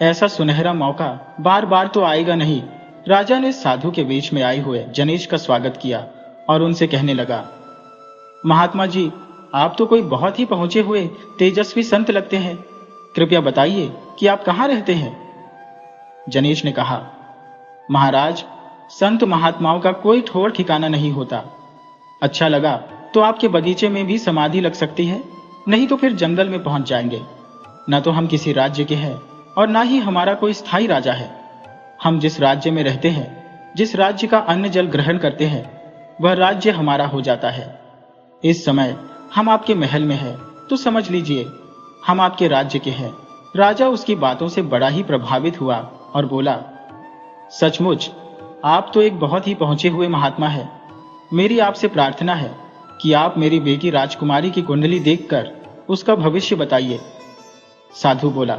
ऐसा सुनहरा मौका बार बार तो आएगा नहीं। राजा ने साधु के वेश में आए हुए जनेश का स्वागत किया और उनसे कहने लगा, महात्मा जी, आप तो कोई बहुत ही पहुंचे हुए तेजस्वी संत लगते हैं। कृपया बताइए कि आप कहाँ रहते हैं। जनेश ने कहा, महाराज, संत महात्माओं का कोई ठोर ठिकाना नहीं होता। अच्छा लगा तो आपके बगीचे में भी समाधि लग सकती है, नहीं तो फिर जंगल में पहुंच जाएंगे। न तो हम किसी राज्य के हैं और ना ही हमारा कोई स्थायी राजा है। हम जिस राज्य में रहते हैं, जिस राज्य का अन्न जल ग्रहण करते हैं, वह राज्य हमारा हो जाता है। इस समय हम आपके महल में हैं, तो समझ लीजिए हम आपके राज्य के हैं। राजा उसकी बातों से बड़ा ही प्रभावित हुआ और बोला, सचमुच आप तो एक बहुत ही पहुंचे हुए महात्मा हैं। मेरी आपसे प्रार्थना है कि आप मेरी बेटी राजकुमारी की कुंडली देखकर उसका भविष्य बताइए। साधु बोला,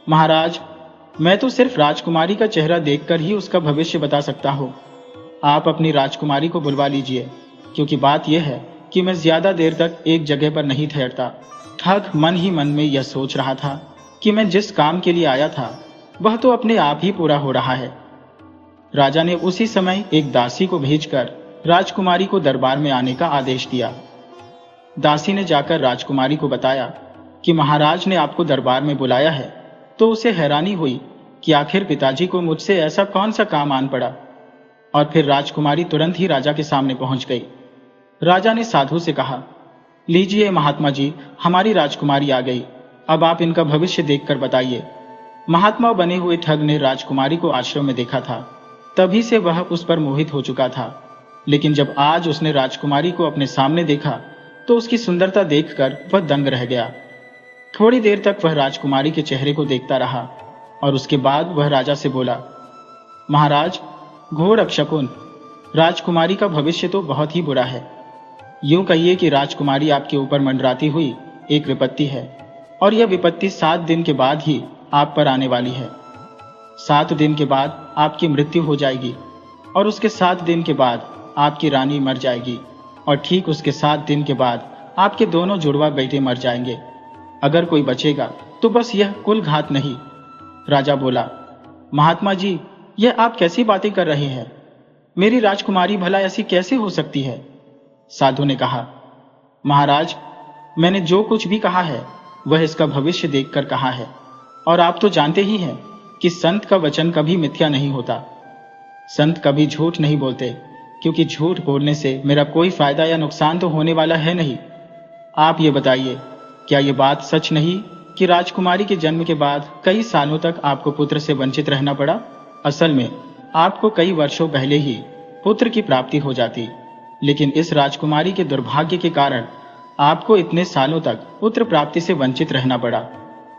महाराज, मैं तो सिर्फ राजकुमारी का चेहरा देखकर ही उसका भविष्य बता सकता हूँ। आप अपनी राजकुमारी को बुलवा लीजिए, क्योंकि बात यह है कि मैं ज्यादा देर तक एक जगह पर नहीं ठहरता। ठग मन ही मन में यह सोच रहा था कि मैं जिस काम के लिए आया था वह तो अपने आप ही पूरा हो रहा है। राजा ने उसी समय एक दासी को भेजकर राजकुमारी को दरबार में आने का आदेश दिया। दासी ने जाकर राजकुमारी को बताया कि महाराज ने आपको दरबार में बुलाया है, तो उसे हैरानी हुई कि आखिर पिताजी को मुझसे ऐसा कौन सा काम आन पड़ा। और फिर राजकुमारी तुरंत ही राजा के सामने पहुंच गई। राजा ने साधु से कहा, लीजिए महात्मा जी, हमारी राजकुमारी आ गई। अब आप इनका भविष्य देखकर बताइए। महात्मा बने हुए ठग ने राजकुमारी को आश्रम में देखा था, तभी से वह उस पर मोहित हो चुका था। लेकिन जब आज उसने राजकुमारी को अपने सामने देखा तो उसकी सुंदरता देखकर वह दंग रह गया। थोड़ी देर तक वह राजकुमारी के चेहरे को देखता रहा और उसके बाद वह राजा से बोला, महाराज, घोर अपशकुन, राजकुमारी का भविष्य तो बहुत ही बुरा है। यूं कहिए कि राजकुमारी आपके ऊपर मंडराती हुई एक विपत्ति है, और यह विपत्ति 7 दिन के बाद ही आप पर आने वाली है। 7 दिन के बाद आपकी मृत्यु हो जाएगी और उसके 7 दिन के बाद आपकी रानी मर जाएगी, और ठीक उसके 7 दिन के बाद आपके दोनों जुड़वा बेटे मर जाएंगे। अगर कोई बचेगा तो बस यह कुल घात नहीं। राजा बोला, महात्मा जी, यह आप कैसी बातें कर रहे हैं? मेरी राजकुमारी भला ऐसी कैसे हो सकती है? साधु ने कहा, महाराज, मैंने जो कुछ भी कहा है वह इसका भविष्य देखकर कहा है, और आप तो जानते ही हैं कि संत का वचन कभी मिथ्या नहीं होता। संत कभी झूठ नहीं बोलते, क्योंकि झूठ बोलने से मेरा कोई फायदा या नुकसान तो होने वाला है नहीं। आप ये बताइए, क्या ये बात सच नहीं कि राजकुमारी के जन्म के बाद कई सालों तक आपको पुत्र से वंचित रहना पड़ा? असल में आपको कई वर्षों पहले ही पुत्र की प्राप्ति हो जाती, लेकिन इस राजकुमारी के दुर्भाग्य के कारण आपको इतने सालों तक पुत्र प्राप्ति से वंचित रहना पड़ा,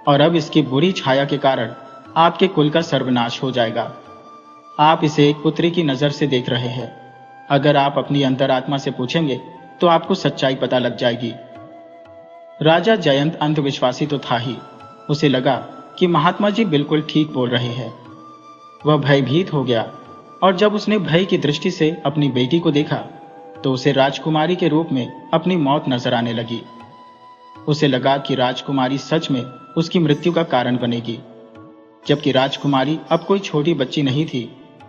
और अब इसकी बुरी छाया के कारण आपके कुल का सर्वनाश हो जाएगा। आप इसे एक पुत्री की नजर से देख रहे हैं। अगर आप अपनी अंतरात्मा से पूछेंगे तो आपको सच्चाई पता लग जाएगी। राजा जयंत अंधविश्वासी तो था ही। उसे लगा कि महात्मा जी बिल्कुल ठीक बोल रहे हैं। वह भयभीत हो गया, और जब उसने भय की दृष्टि से अपनी बेटी को देखा तो उसे राजकुमारी के रूप में अपनी मौत नजर आने लगी। उसे लगा कि राजकुमारी सच में उसकी मृत्यु का कारण बनेगी, जबकि राजकुमारी अब कोई छोटी बच्ची नहीं थी,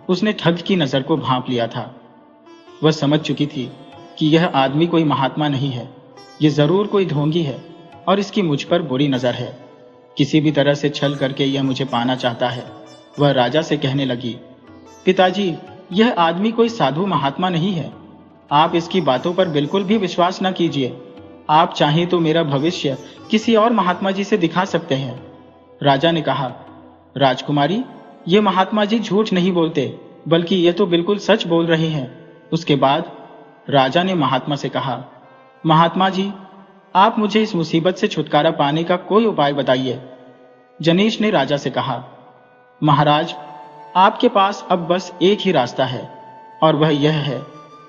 उसने ठग की नजर को भांप लिया था। वह समझ चुकी थी कि यह आदमी कोई महात्मा नहीं है, ये जरूर कोई ढोंगी है और इसकी मुझ पर बुरी नजर है। किसी भी तरह से छल करके यह मुझे पाना चाहता है। वह राजा से कहने लगी, पिताजी, यह आदमी कोई साधु महात्मा नहीं है। आप इसकी बातों पर बिल्कुल भी विश्वास न कीजिए। आप चाहें तो मेरा भविष्य किसी और महात्मा जी से दिखा सकते हैं। राजा ने कहा, राजकुमारी, ये महात्मा जी झूठ नहीं बोलते, बल्कि ये तो बिल्कुल सच बोल रहे हैं। उसके बाद राजा ने महात्मा से कहा, महात्मा जी, आप मुझे इस मुसीबत से छुटकारा पाने का कोई उपाय बताइए। जनीश ने राजा से कहा, महाराज, आपके पास अब बस एक ही रास्ता है और वह यह है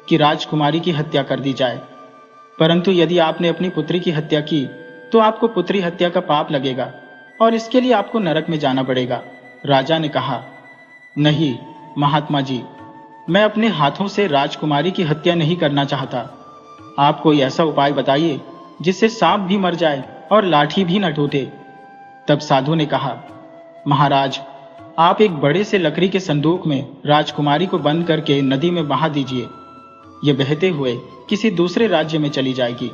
कि राजकुमारी की हत्या कर दी जाए। परंतु यदि आपने अपनी पुत्री की हत्या की तो आपको पुत्री हत्या का पाप लगेगा और इसके लिए आपको नरक में जाना पड़ेगा। राजा ने कहा, नहीं महात्मा जी, मैं अपने हाथों से राजकुमारी की हत्या नहीं करना चाहता। आप कोई ऐसा उपाय बताइए जिससे सांप भी मर जाए और लाठी भी न टूटे। तब साधु ने कहा, महाराज, आप एक बड़े से लकड़ी के संदूक में राजकुमारी को बंद करके नदी में बहा दीजिए। यह बहते हुए किसी दूसरे राज्य में चली जाएगी।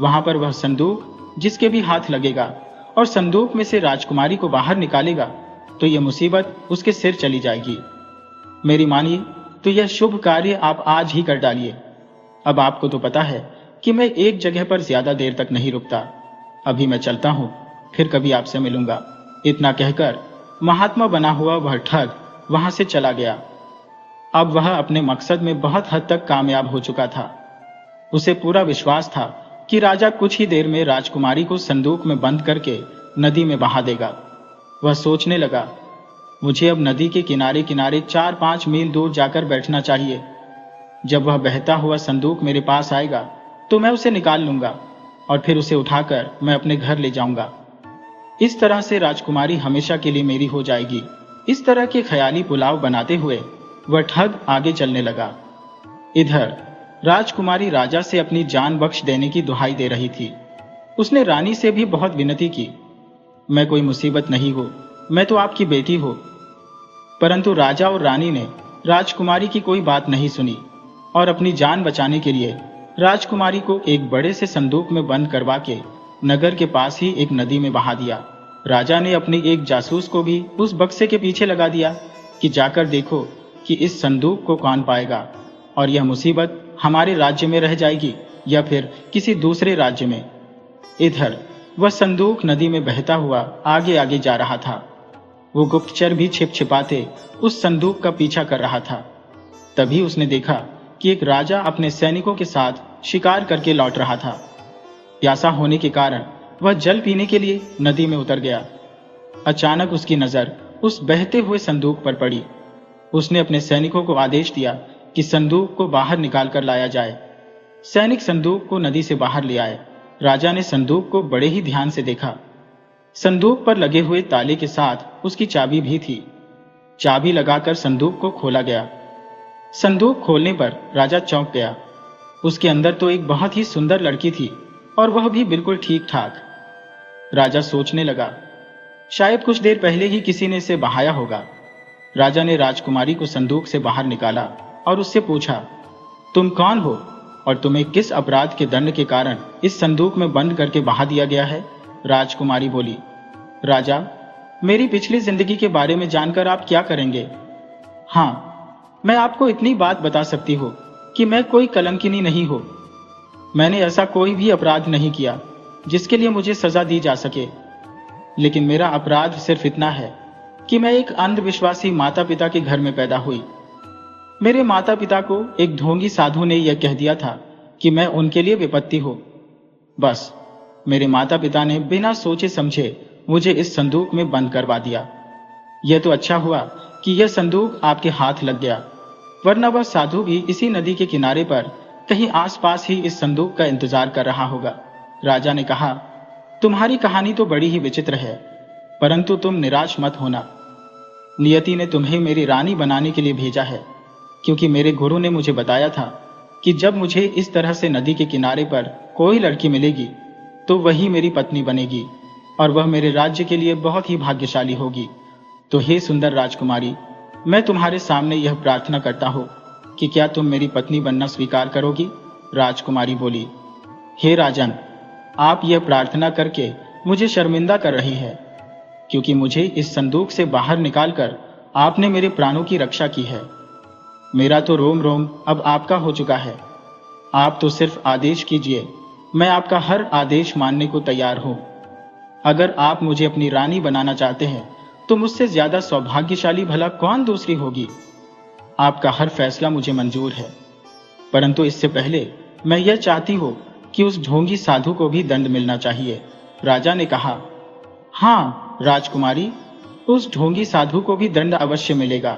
वहां पर वह संदूक जिसके भी हाथ लगेगा और संदूक में से राजकुमारी को बाहर निकालेगा तो यह मुसीबत उसके सिर चली जाएगी। मेरी मानिए तो यह शुभ कार्य आप आज ही कर डालिए। अब आपको तो पता है कि मैं एक जगह पर ज्यादा देर तक नहीं रुकता। अभी मैं चलता हूं, फिर कभी आपसे मिलूंगा। इतना कहकर महात्मा बना हुआ वह ठग वहां से चला गया। अब वह अपने मकसद में बहुत हद तक कामयाब हो चुका था। उसे पूरा विश्वास था कि राजा कुछ ही देर में राजकुमारी को संदूक में बंद करके नदी में बहा देगा। वह सोचने लगा, मुझे अब नदी के किनारे किनारे 4-5 मील दूर जाकर बैठना चाहिए। जब वह बहता हुआ संदूक मेरे पास आएगा तो मैं उसे निकाल लूंगा और फिर उसे उठाकर मैं अपने घर ले जाऊंगा। इस तरह से राजकुमारी हमेशा के लिए मेरी हो जाएगी। इस तरह के ख्याली पुलाव बनाते हुए वह ठग आगे चलने लगा। इधर राजकुमारी राजा से अपनी जान बख्श देने की दुहाई दे रही थी। उसने रानी से भी बहुत विनती की, मैं कोई मुसीबत नहीं हूं, मैं तो आपकी बेटी हूं। परंतु राजा और रानी ने राजकुमारी की कोई बात नहीं सुनी और अपनी जान बचाने के लिए राजकुमारी को एक बड़े से संदूक में बंद करवा के नगर के पास ही एक नदी में बहा दिया। राजा ने अपने एक जासूस को भी उस बक्से के पीछे लगा दिया कि जाकर देखो कि इस संदूक को कौन पाएगा और यह मुसीबत हमारे राज्य में रह जाएगी या फिर किसी दूसरे राज्य में। इधर वह संदूक नदी में बहता हुआ आगे आगे जा रहा था। वो गुप्तचर भी छिप छिपाते उस संदूक का पीछा कर रहा था। तभी उसने देखा कि एक राजा अपने सैनिकों के साथ शिकार करके लौट रहा था। प्यासा होने के कारण वह जल पीने के लिए नदी में उतर गया। अचानक उसकी नजर उस बहते हुए संदूक पर पड़ी। उसने अपने सैनिकों को आदेश दिया कि संदूक को बाहर निकाल कर लाया जाए। सैनिक संदूक को नदी से बाहर ले आए। राजा ने संदूक को बड़े ही ध्यान से देखा। संदूक पर लगे हुए ताले के साथ उसकी चाबी भी थी। चाबी लगाकर संदूक को खोला गया। संदूक खोलने पर राजा चौंक गया। उसके अंदर तो एक बहुत ही सुंदर लड़की थी और वह भी बिल्कुल ठीक ठाक। राजा सोचने लगा, शायद कुछ देर पहले ही किसी ने इसे बहाया होगा। राजा ने राजकुमारी को संदूक से बाहर निकाला और उससे पूछा, तुम कौन हो और तुम्हें किस अपराध के दंड के कारण इस संदूक में बंद करके बहा दिया गया है? राजकुमारी बोली, राजा, मेरी पिछली जिंदगी के बारे में जानकर आप क्या करेंगे? हाँ, मैं आपको इतनी बात बता सकती हूँ कि मैं कोई कलंकिनी नहीं हूँ। मैंने ऐसा कोई भी अपराध नहीं किया जिसके लिए मुझे सजा दी जा सके। लेकिन मेरा अपराध सिर्फ इतना है कि मैं एक अंधविश्वासी माता पिता के घर में पैदा हुई। मेरे माता पिता को एक ढोंगी साधु ने यह कह दिया था कि मैं उनके लिए विपत्ति हूं। बस मेरे माता पिता ने बिना सोचे समझे मुझे इस संदूक में बंद करवा दिया। यह तो अच्छा हुआ कि यह संदूक आपके हाथ लग गया, वरना वह साधु भी इसी नदी के किनारे पर कहीं आसपास ही इस संदूक का इंतजार कर रहा होगा। राजा ने कहा, तुम्हारी कहानी तो बड़ी ही विचित्र है, परंतु तुम निराश मत होना। नियति ने तुम्हें मेरी रानी बनाने के लिए भेजा है, क्योंकि मेरे गुरु ने मुझे बताया था कि जब मुझे इस तरह से नदी के किनारे पर कोई लड़की मिलेगी तो वही मेरी पत्नी बनेगी और वह मेरे राज्य के लिए बहुत ही भाग्यशाली होगी। तो हे सुंदर राजकुमारी, मैं तुम्हारे सामने यह प्रार्थना करता हूँ कि क्या तुम मेरी पत्नी बनना स्वीकार करोगी? राजकुमारी बोली, हे राजन, आप यह प्रार्थना करके मुझे शर्मिंदा कर रही है, क्योंकि मुझे इस संदूक से बाहर निकालकर आपने मेरे प्राणों की रक्षा की है। मेरा तो रोम रोम अब आपका हो चुका है। आप तो सिर्फ आदेश कीजिए, मैं आपका हर आदेश मानने को तैयार हूं। अगर आप मुझे अपनी रानी बनाना चाहते हैं तो मुझसे ज्यादा सौभाग्यशाली भला कौन दूसरी होगी। आपका हर फैसला मुझे मंजूर है, परंतु इससे पहले मैं यह चाहती हूं कि उस ढोंगी साधु को भी दंड मिलना चाहिए। राजा ने कहा, हाँ राजकुमारी, उस ढोंगी साधु को भी दंड अवश्य मिलेगा।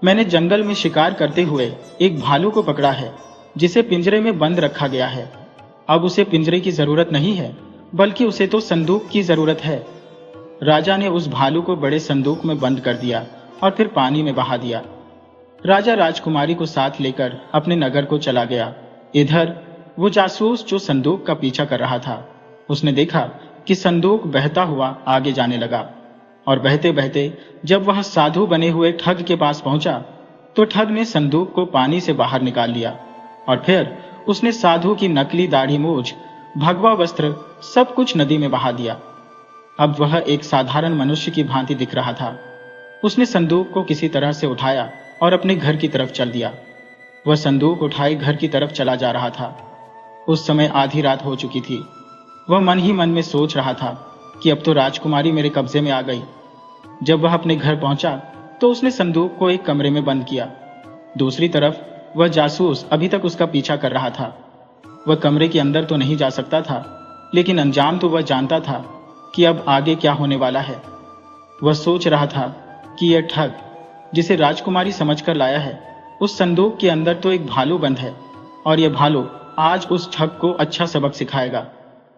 मैंने जंगल में शिकार करते हुए एक भालू को पकड़ा है जिसे पिंजरे में बंद रखा गया है। अब उसे पिंजरे की जरूरत नहीं है, बल्कि उसे तो संदूक की जरूरत है। राजा ने उस भालू को बड़े संदूक में बंद कर दिया और फिर पानी में बहा दिया। राजा राजकुमारी को साथ लेकर अपने नगर को चला गया। इधर वो जासूस जो संदूक का पीछा कर रहा था, उसने देखा कि संदूक बहता हुआ आगे जाने लगा, और बहते बहते जब वह साधु बने हुए ठग के पास पहुंचा तो ठग ने संदूक को पानी से बाहर निकाल लिया, और फिर उसने साधु की नकली दाढ़ी मूछ, भगवा वस्त्र, सब कुछ नदी में बहा दिया। अब वह एक साधारण मनुष्य की भांति दिख रहा था। उसने संदूक को किसी तरह से उठाया और अपने घर की तरफ चल दिया। वह संदूक उठाए घर की तरफ चला जा रहा था। उस समय आधी रात हो चुकी थी। वह मन ही मन में सोच रहा था कि अब तो राजकुमारी मेरे कब्जे में आ गई। जब वह अपने घर पहुंचा तो उसने संदूक को एक कमरे में बंद किया। दूसरी तरफ वह जासूस अभी तक उसका पीछा कर रहा था। वह कमरे के अंदर तो नहीं जा सकता था, लेकिन अंजाम तो वह जानता था कि अब आगे क्या होने वाला है। वह सोच रहा था कि यह ठग जिसे राजकुमारी समझकर लाया है, उस संदूक के अंदर तो एक भालू बंद है, और यह भालू आज उस ठग को अच्छा सबक सिखाएगा।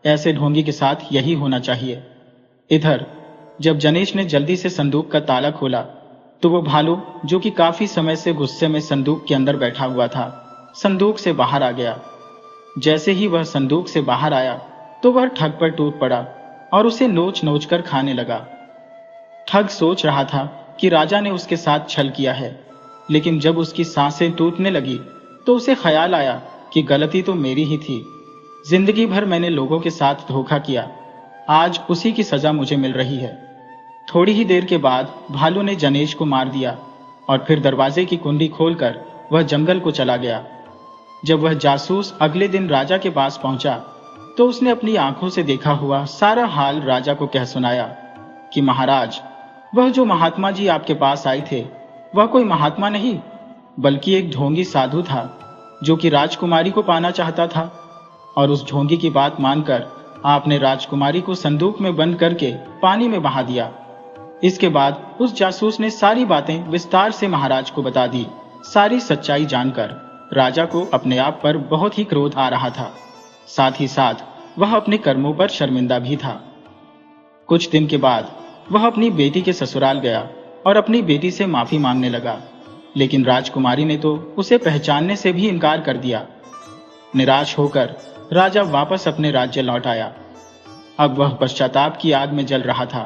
ऐसे ढोंगी के साथ यही होना चाहिए। इधर जब जनेश ने जल्दी से संदूक का ताला खोला तो वो भालू, जो कि काफी समय से गुस्से में संदूक के अंदर बैठा हुआ था, संदूक से बाहर आ गया। जैसे ही वह संदूक से बाहर आया तो वह ठग पर टूट पड़ा और उसे नोच नोच कर खाने लगा। ठग सोच रहा था कि राजा ने उसके साथ छल किया है, लेकिन जब उसकी सांसें टूटने लगी तो उसे ख्याल आया कि गलती तो मेरी ही थी। जिंदगी भर मैंने लोगों के साथ धोखा किया, आज उसी की सजा मुझे मिल रही है। थोड़ी ही देर के बाद भालू ने जनेश को मार दिया और फिर दरवाजे की कुंडी खोलकर वह जंगल को चला गया। जब वह जासूस अगले दिन राजा के पास पहुंचा तो उसने अपनी आंखों से देखा हुआ सारा हाल राजा को कह सुनाया कि महाराज, वह जो महात्मा जी आपके पास आए थे वह कोई महात्मा नहीं, बल्कि एक ढोंगी साधु था जो कि राजकुमारी को पाना चाहता था, और उस ढोंगी की बात मानकर आपने राजकुमारी को संदूक में बंद करके पानी में बहा दिया। इसके बाद उस जासूस ने सारी बातें विस्तार से महाराज को बता दी। सारी सच्चाई जानकर राजा को अपने आप पर बहुत ही क्रोध आ रहा था, साथ ही साथ वह अपने कर्मों पर शर्मिंदा भी था। कुछ दिन के बाद वह अपनी बेटी के ससुराल गया और अपनी बेटी से माफी मांगने लगा, लेकिन राजकुमारी ने तो उसे पहचानने से भी इनकार कर दिया। निराश होकर राजा वापस अपने राज्य लौट आया। अब वह पश्चाताप की आग में जल रहा था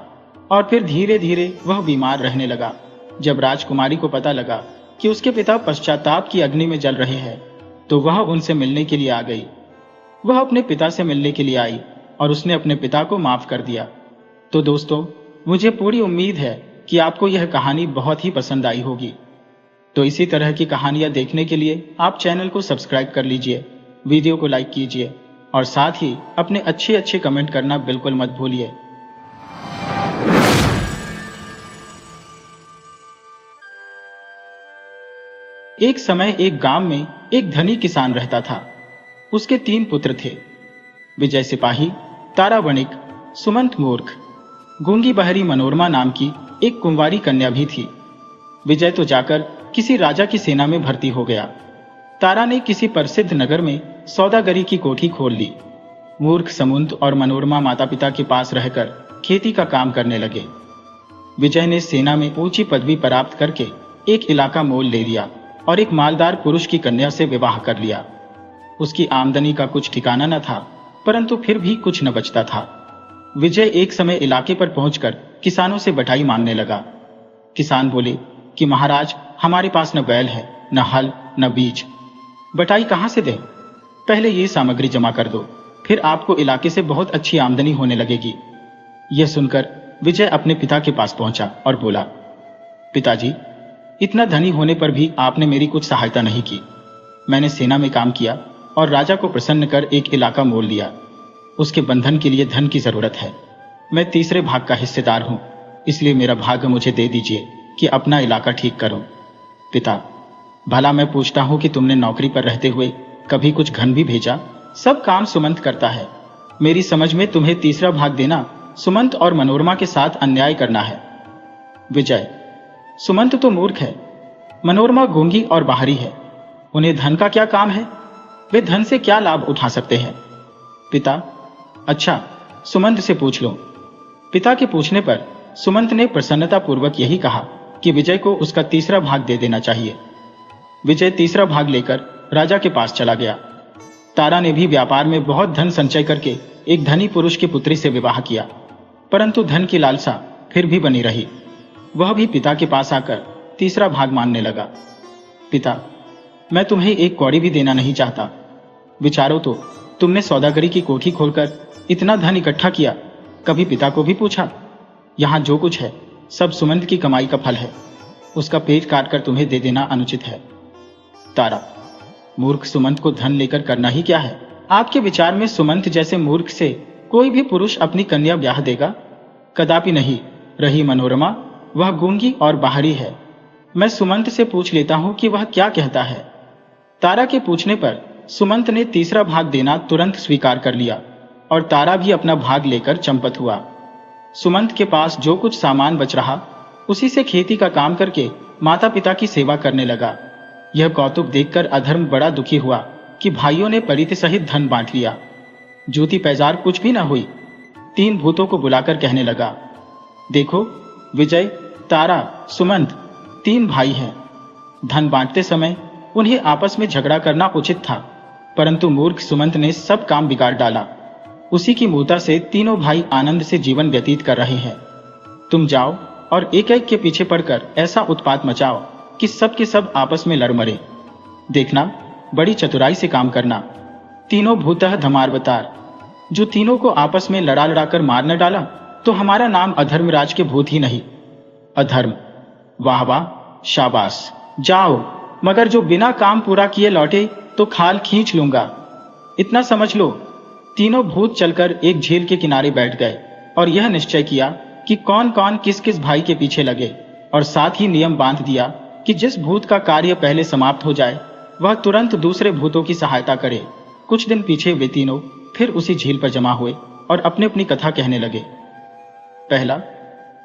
और फिर धीरे धीरे वह बीमार रहने लगा। जब राजकुमारी को पता लगा कि उसके पिता पश्चाताप की अग्नि में जल रहे हैं तो वह उनसे मिलने के लिए आ गई। वह अपने पिता से मिलने के लिए आई और उसने अपने पिता को माफ कर दिया। तो दोस्तों, मुझे पूरी उम्मीद है कि आपको यह कहानी बहुत ही पसंद आई होगी। तो इसी तरह की कहानियां देखने के लिए आप चैनल को सब्सक्राइब कर लीजिए, वीडियो को लाइक कीजिए और साथ ही अपने अच्छे कमेंट करना बिल्कुल मत भूलिए। एक समय एक गांव में एक धनी किसान रहता था। उसके 3 पुत्र थे, विजय सिपाही, तारा वणिक, सुमंत मूर्ख। गूंगी बहरी मनोरमा नाम की एक कुंवारी कन्या भी थी। विजय तो जाकर किसी राजा की सेना में भर्ती हो गया। तारा ने किसी प्रसिद्ध नगर में सौदागरी की कोठी खोल ली। मूर्ख समुंत और मनोरमा माता पिता के पास रहकर खेती का काम करने लगे। विजय ने सेना में ऊंची पदवी प्राप्त करके एक इलाका मोल ले लिया और एक मालदार पुरुष की कन्या से विवाह कर लिया। उसकी आमदनी का कुछ ठिकाना न था, परंतु फिर भी कुछ न बचता था। विजय एक समय इलाके पर पहुंचकर किसानों से बटाई मांगने लगा। किसान बोले, कि महाराज, हमारे पास न बैल है, न हल, न बीज, बटाई कहाँ से दें? पहले ये सामग्री जमा कर दो, फिर आपको इलाके से बहुत अच्छी आमदनी होने लगेगी। यह सुनकर विजय अपने पिता के पास पहुंचा और बोला, पिताजी, इतना धनी होने पर भी आपने मेरी कुछ सहायता नहीं की। मैंने सेना में काम किया और राजा को प्रसन्न कर एक इलाका मोल लिया। उसके बंधन के लिए धन की जरूरत है। मैं तीसरे भाग का हिस्सेदार हूं, इसलिए मेरा भाग मुझे दे दीजिए कि अपना इलाका ठीक करूं। पिता, भला मैं पूछता हूं कि तुमने नौकरी पर रहते हुए कभी कुछ घन भी भेजा? सब काम सुमंत करता है। मेरी समझ में तुम्हें तीसरा भाग देना सुमंत और मनोरमा के साथ अन्याय करना है। विजय, सुमंत तो मूर्ख है, मनोरमा गूंगी और बाहरी है। उन्हें धन का क्या काम है? वे धन से क्या लाभ उठा सकते हैं? पिता, अच्छा, सुमंत से पूछ लो। पिता के पूछने पर सुमंत ने प्रसन्नता पूर्वक यही कहा कि विजय को उसका तीसरा भाग दे देना चाहिए। विजय तीसरा भाग लेकर राजा के पास चला गया। तारा ने भी व्यापार में बहुत धन संचय करके एक धनी पुरुष की पुत्री से विवाह किया, परंतु धन की लालसा फिर भी बनी रही। वह भी पिता के पास आकर तीसरा भाग मांगने लगा। पिता, मैं तुम्हें एक कौड़ी भी देना नहीं चाहता। विचारो तो, तुमने सौदागरी की कोठी खोलकर इतना धन इकट्ठा किया, कभी पिता को भी पूछा? यहां जो कुछ है सब सुमंत की कमाई का फल है। उसका पेट काटकर तुम्हें दे देना अनुचित है। तारा, मूर्ख सुमंत को धन लेकर करना ही क्या है? आपके विचार में सुमंत जैसे मूर्ख से कोई भी पुरुष अपनी कन्या ब्याह देगा? कदापि नहीं। रही मनोरमा, वह गूंगी और बाहरी है। मैं सुमंत से पूछ लेता हूं कि वह क्या कहता है। तारा के पूछने पर सुमंत ने तीसरा भाग देना तुरंत स्वीकार कर लिया और तारा भी अपना भाग लेकर चंपत हुआ। सुमंत के पास जो कुछ सामान बच रहा, उसी से खेती का काम करके माता पिता की सेवा करने लगा। यह कौतुक देखकर अधर्म बड़ा दुखी हुआ कि भाइयों ने परिति सहित धन बांट लिया। जूती पैजार कुछ भी न हुई। 3 भूतों को बुलाकर कहने लगा, देखो, विजय, तारा, सुमंत 3 भाई हैं। धन बांटते समय उन्हें आपस में झगड़ा करना उचित था, परंतु मूर्ख सुमंत ने सब काम बिगाड़ डाला। उसी की मूर्ता से तीनों भाई आनंद से जीवन व्यतीत कर रहे हैं। तुम जाओ और एक एक के पीछे पड़कर ऐसा उत्पात मचाओ कि सब के सब आपस में लड़ मरे। देखना, बड़ी चतुराई से काम करना। तीनों भूतः धमारवतार, जो तीनों को आपस में लड़ा लड़ा कर मार न डाला तो हमारा नाम अधर्मराज के भूत ही नहीं। अधर्म, वाह वाह, शाबाश। जाओ, मगर जो बिना काम पूरा किए लौटे तो खाल खींच लूंगा। इतना समझ लो। तीनों भूत चलकर एक झील के किनारे बैठ गए और यह निश्चय किया कि कौन कौन किस किस भाई के पीछे लगे, और साथ ही नियम बांध दिया कि जिस भूत का कार्य पहले समाप्त हो जाए वह तुरंत दूसरे भूतों की सहायता करे। कुछ दिन पीछे वे तीनों फिर उसी झील पर जमा हुए और अपनी अपनी कथा कहने लगे। पहला,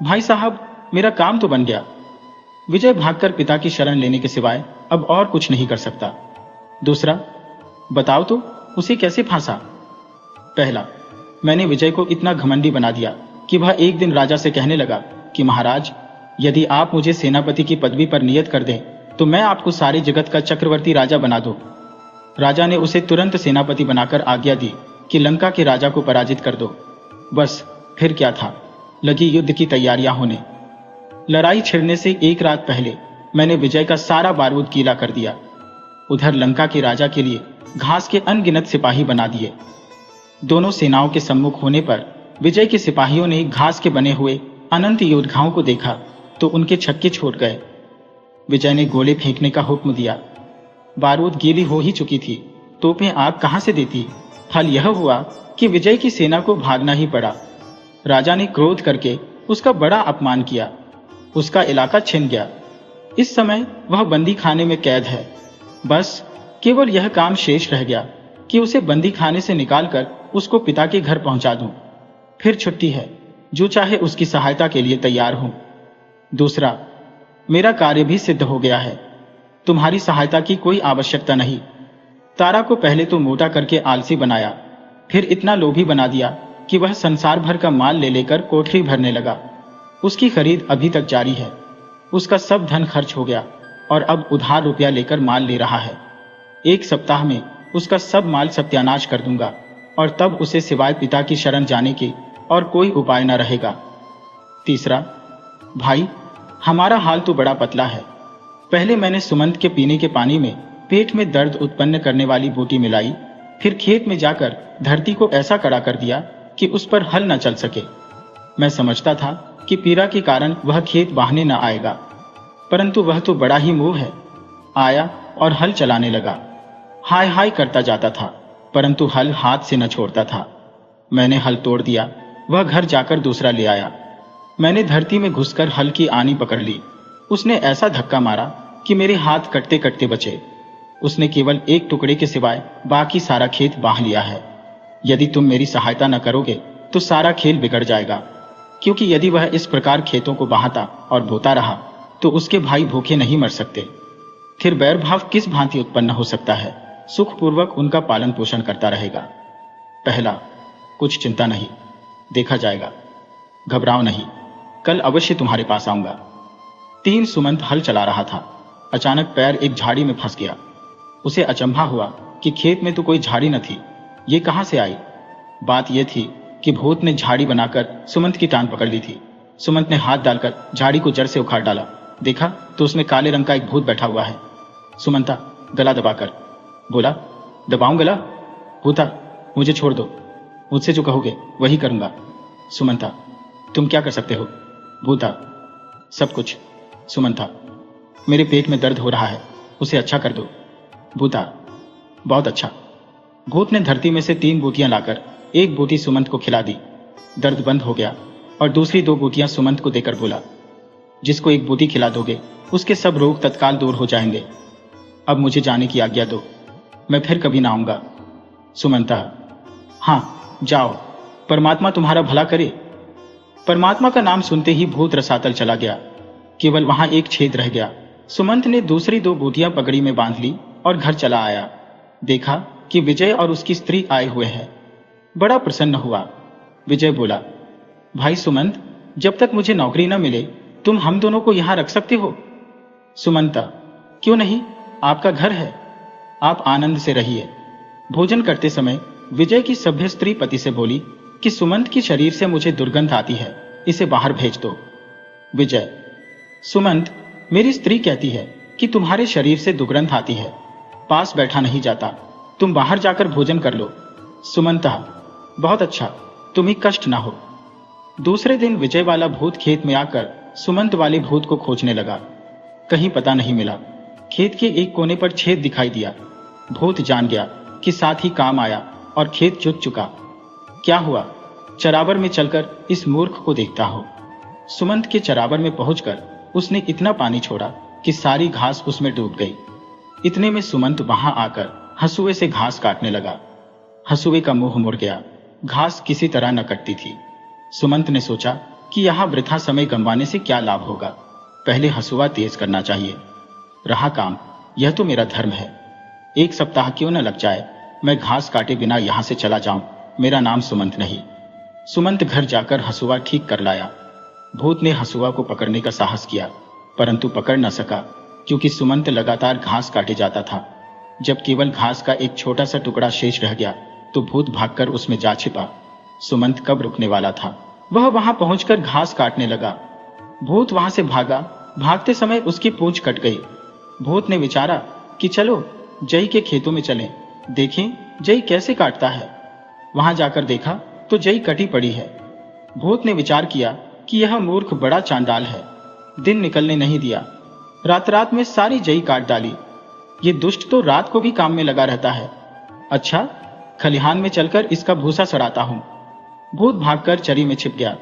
भाई साहब, मेरा काम तो बन गया। विजय भागकर पिता की शरण लेने के सिवाय अब और कुछ नहीं कर सकता। दूसरा, बताओ तो, उसे कैसे फांसा? पहला, मैंने विजय को इतना घमंडी बना दिया कि वह एक दिन राजा से कहने लगा कि महाराज, यदि आप मुझे सेनापति की पदवी पर नियत कर दें तो मैं आपको सारे जगत का चक्रवर्ती राजा बना दूं। राजा ने उसे तुरंत सेनापति बनाकर आज्ञा दी कि लंका के राजा को पराजित कर दो। बस फिर क्या था, लगी युद्ध की तैयारियां होने। लड़ाई छिड़ने से एक रात पहले मैंने विजय का सारा बारूद गीला कर दिया। उधर लंका के राजा के लिए घास के अनगिनत सिपाही बना दिए। दोनों सेनाओं के सम्मुख होने पर विजय के सिपाहियों ने घास के बने हुए अनंत योद्धाओं को देखा तो उनके छक्के छोड़ गए। विजय ने गोले फेंकने का हुक्म दिया। बारूद गीली हो ही चुकी थी, तोपें आग कहां से देती। फल यह हुआ कि विजय की सेना को भागना ही पड़ा। राजा ने क्रोध करके उसका बड़ा अपमान किया। उसका इलाका छिन गया। इस समय वह बंदी खाने में कैद है। बस केवल यह काम शेष रह गया कि उसे बंदी खाने से निकालकर उसको पिता के घर पहुंचा दूं। फिर छुट्टी है, जो चाहे उसकी सहायता के लिए तैयार हूं। दूसरा, मेरा कार्य भी सिद्ध हो गया है। तुम्हारी सहायता की कोई आवश्यकता नहीं। तारा को पहले तो मोटा करके आलसी बनाया, फिर इतना लोभी बना दिया कि वह संसार भर का माल ले लेकर कोठरी भरने लगा। उसकी खरीद अभी तक जारी है। उसका सब धन खर्च हो गया और अब उधार रुपया लेकर माल ले रहा है। 1 सप्ताह में उसका सब माल सत्यानाश कर दूंगा और तब उसे सिवाय पिता की शरण जाने के और कोई उपाय न रहेगा। तीसरा, भाई, हमारा हाल तो बड़ा पतला है। पहले मैंने सुमंत के पीने के पानी में पेट में दर्द उत्पन्न करने वाली बूटी मिलाई, फिर खेत में जाकर धरती को ऐसा कड़ा कर दिया कि उस पर हल न चल सके। मैं समझता था कि पीड़ा के कारण वह खेत बाहने न आएगा, परंतु वह तो बड़ा ही मुंह है। आया और हल चलाने लगा। हाय हाय करता जाता था, परंतु हल हाथ से न छोड़ता था। मैंने हल तोड़ दिया। वह घर जाकर दूसरा ले आया। मैंने धरती में घुसकर हल की आनी पकड़ ली। उसने ऐसा धक्का मारा कि मेरे हाथ कटते कटते बचे। उसने केवल एक टुकड़े के सिवाय बाकी सारा खेत बाह लिया है। यदि तुम मेरी सहायता न करोगे तो सारा खेल बिगड़ जाएगा, क्योंकि यदि वह इस प्रकार खेतों को बहाता और बोता रहा तो उसके भाई भूखे नहीं मर सकते। फिर बैर भाव किस भांति उत्पन्न हो सकता है। सुखपूर्वक उनका पालन पोषण करता रहेगा। पहला, कुछ चिंता नहीं, देखा जाएगा, घबराओ नहीं, कल अवश्य तुम्हारे पास आऊंगा। 3 सुमंत हल चला रहा था। अचानक पैर एक झाड़ी में फंस गया। उसे अचंभा हुआ कि खेत में तो कोई झाड़ी न थी, ये कहां से आई। बात यह थी कि भूत ने झाड़ी बनाकर सुमंत की टांग पकड़ ली थी। सुमंत ने हाथ डालकर झाड़ी को जड़ से उखाड़ डाला। देखा तो उसमें काले रंग का एक भूत बैठा हुआ है। सुमंता गला दबाकर बोला, दबाऊं गला? भूता, मुझे छोड़ दो, मुझसे जो कहोगे वही करूंगा। सुमंता, तुम क्या कर सकते हो? भूता, सब कुछ। सुमंता, मेरे पेट में दर्द हो रहा है, उसे अच्छा कर दो। भूता, बहुत अच्छा। भूत ने धरती में से 3 बूटियां लाकर एक बूटी सुमंत को खिला दी। दर्द बंद हो गया और दूसरी 2 बूटियां सुमंत को देकर बोला, जिसको एक बूटी खिला दोगे उसके सब रोग तत्काल दूर हो जाएंगे। अब मुझे जाने की आज्ञा दो, मैं फिर कभी ना आऊंगा। सुमंता, हाँ जाओ, परमात्मा तुम्हारा भला करे। परमात्मा का नाम सुनते ही भूत रसातल चला गया। केवल वहां एक छेद रह गया। सुमंत ने दूसरी 2 बूटियां पगड़ी में बांध ली और घर चला आया। देखा कि विजय और उसकी स्त्री आए हुए हैं। बड़ा प्रसन्न हुआ। विजय बोला, भाई सुमंत, जब तक मुझे नौकरी न मिले तुम हम दोनों को यहां रख सकते हो। सुमंता, क्यों नहीं, आपका घर है, आप आनंद से रहिए। भोजन करते समय विजय की सभ्य स्त्री पति से बोली कि सुमंत की शरीर से मुझे दुर्गंध आती है, इसे बाहर भेज दो। विजय, सुमंत, मेरी स्त्री कहती है कि तुम्हारे शरीर से दुर्गंध आती है, पास बैठा नहीं जाता, तुम बाहर जाकर भोजन कर लो। सुमंता, बहुत अच्छा, तुम्हें कष्ट ना हो। दूसरे दिन विजय वाला भूत खेत में आकर सुमंत वाले भूत को खोजने लगा। कहीं पता नहीं मिला। खेत के एक कोने पर छेद दिखाई दिया। भूत जान गया कि साथ ही काम आया और खेत जुत चुका। क्या हुआ, चरावर में चलकर इस मूर्ख को देखता हो। सुमंत के चरावर में पहुंचकर उसने इतना पानी छोड़ा कि सारी घास उसमें डूब गई। इतने में सुमंत वहां आकर हंसुए से घास काटने लगा। हंसुए का मुंह मुड़ गया, घास किसी तरह न कटती थी। सुमंत ने सोचा कि यहां वृथा समय गंवाने से क्या लाभ होगा, पहले हंसुआ तेज करना चाहिए। रहा काम, यह तो मेरा धर्म है। 1 सप्ताह क्यों न लग जाए, मैं घास काटे बिना यहां से चला जाऊं, मेरा नाम सुमंत नहीं। सुमंत घर जाकर हंसुआ ठीक कर लाया। भूत ने हंसुआ को पकड़ने का साहस किया, परंतु पकड़ न सका, क्योंकि सुमंत लगातार घास काटे जाता था। जब केवल घास का एक छोटा सा टुकड़ा शेष रह गया तो भूत भागकर उसमें जा छिपा। सुमंत कब रुकने वाला था, वह वहां पहुंचकर घास काटने लगा। भूत वहां से भागा। भागते समय उसकी पूंछ कट गई। भूत ने विचारा कि चलो जई के खेतों में चलें, देखें जई कैसे काटता है। वहां जाकर देखा तो जई कटी पड़ी है। भूत ने विचार किया कि यह मूर्ख बड़ा चांडाल है, दिन निकलने नहीं दिया, रात रात में सारी जई काट डाली। ये दुष्ट तो रात को भी काम में लगा रहता है। अच्छा, खलिहान में चलकर इसका भूसा सड़ाता हूं। भूत भागकर चरी में छिप गया।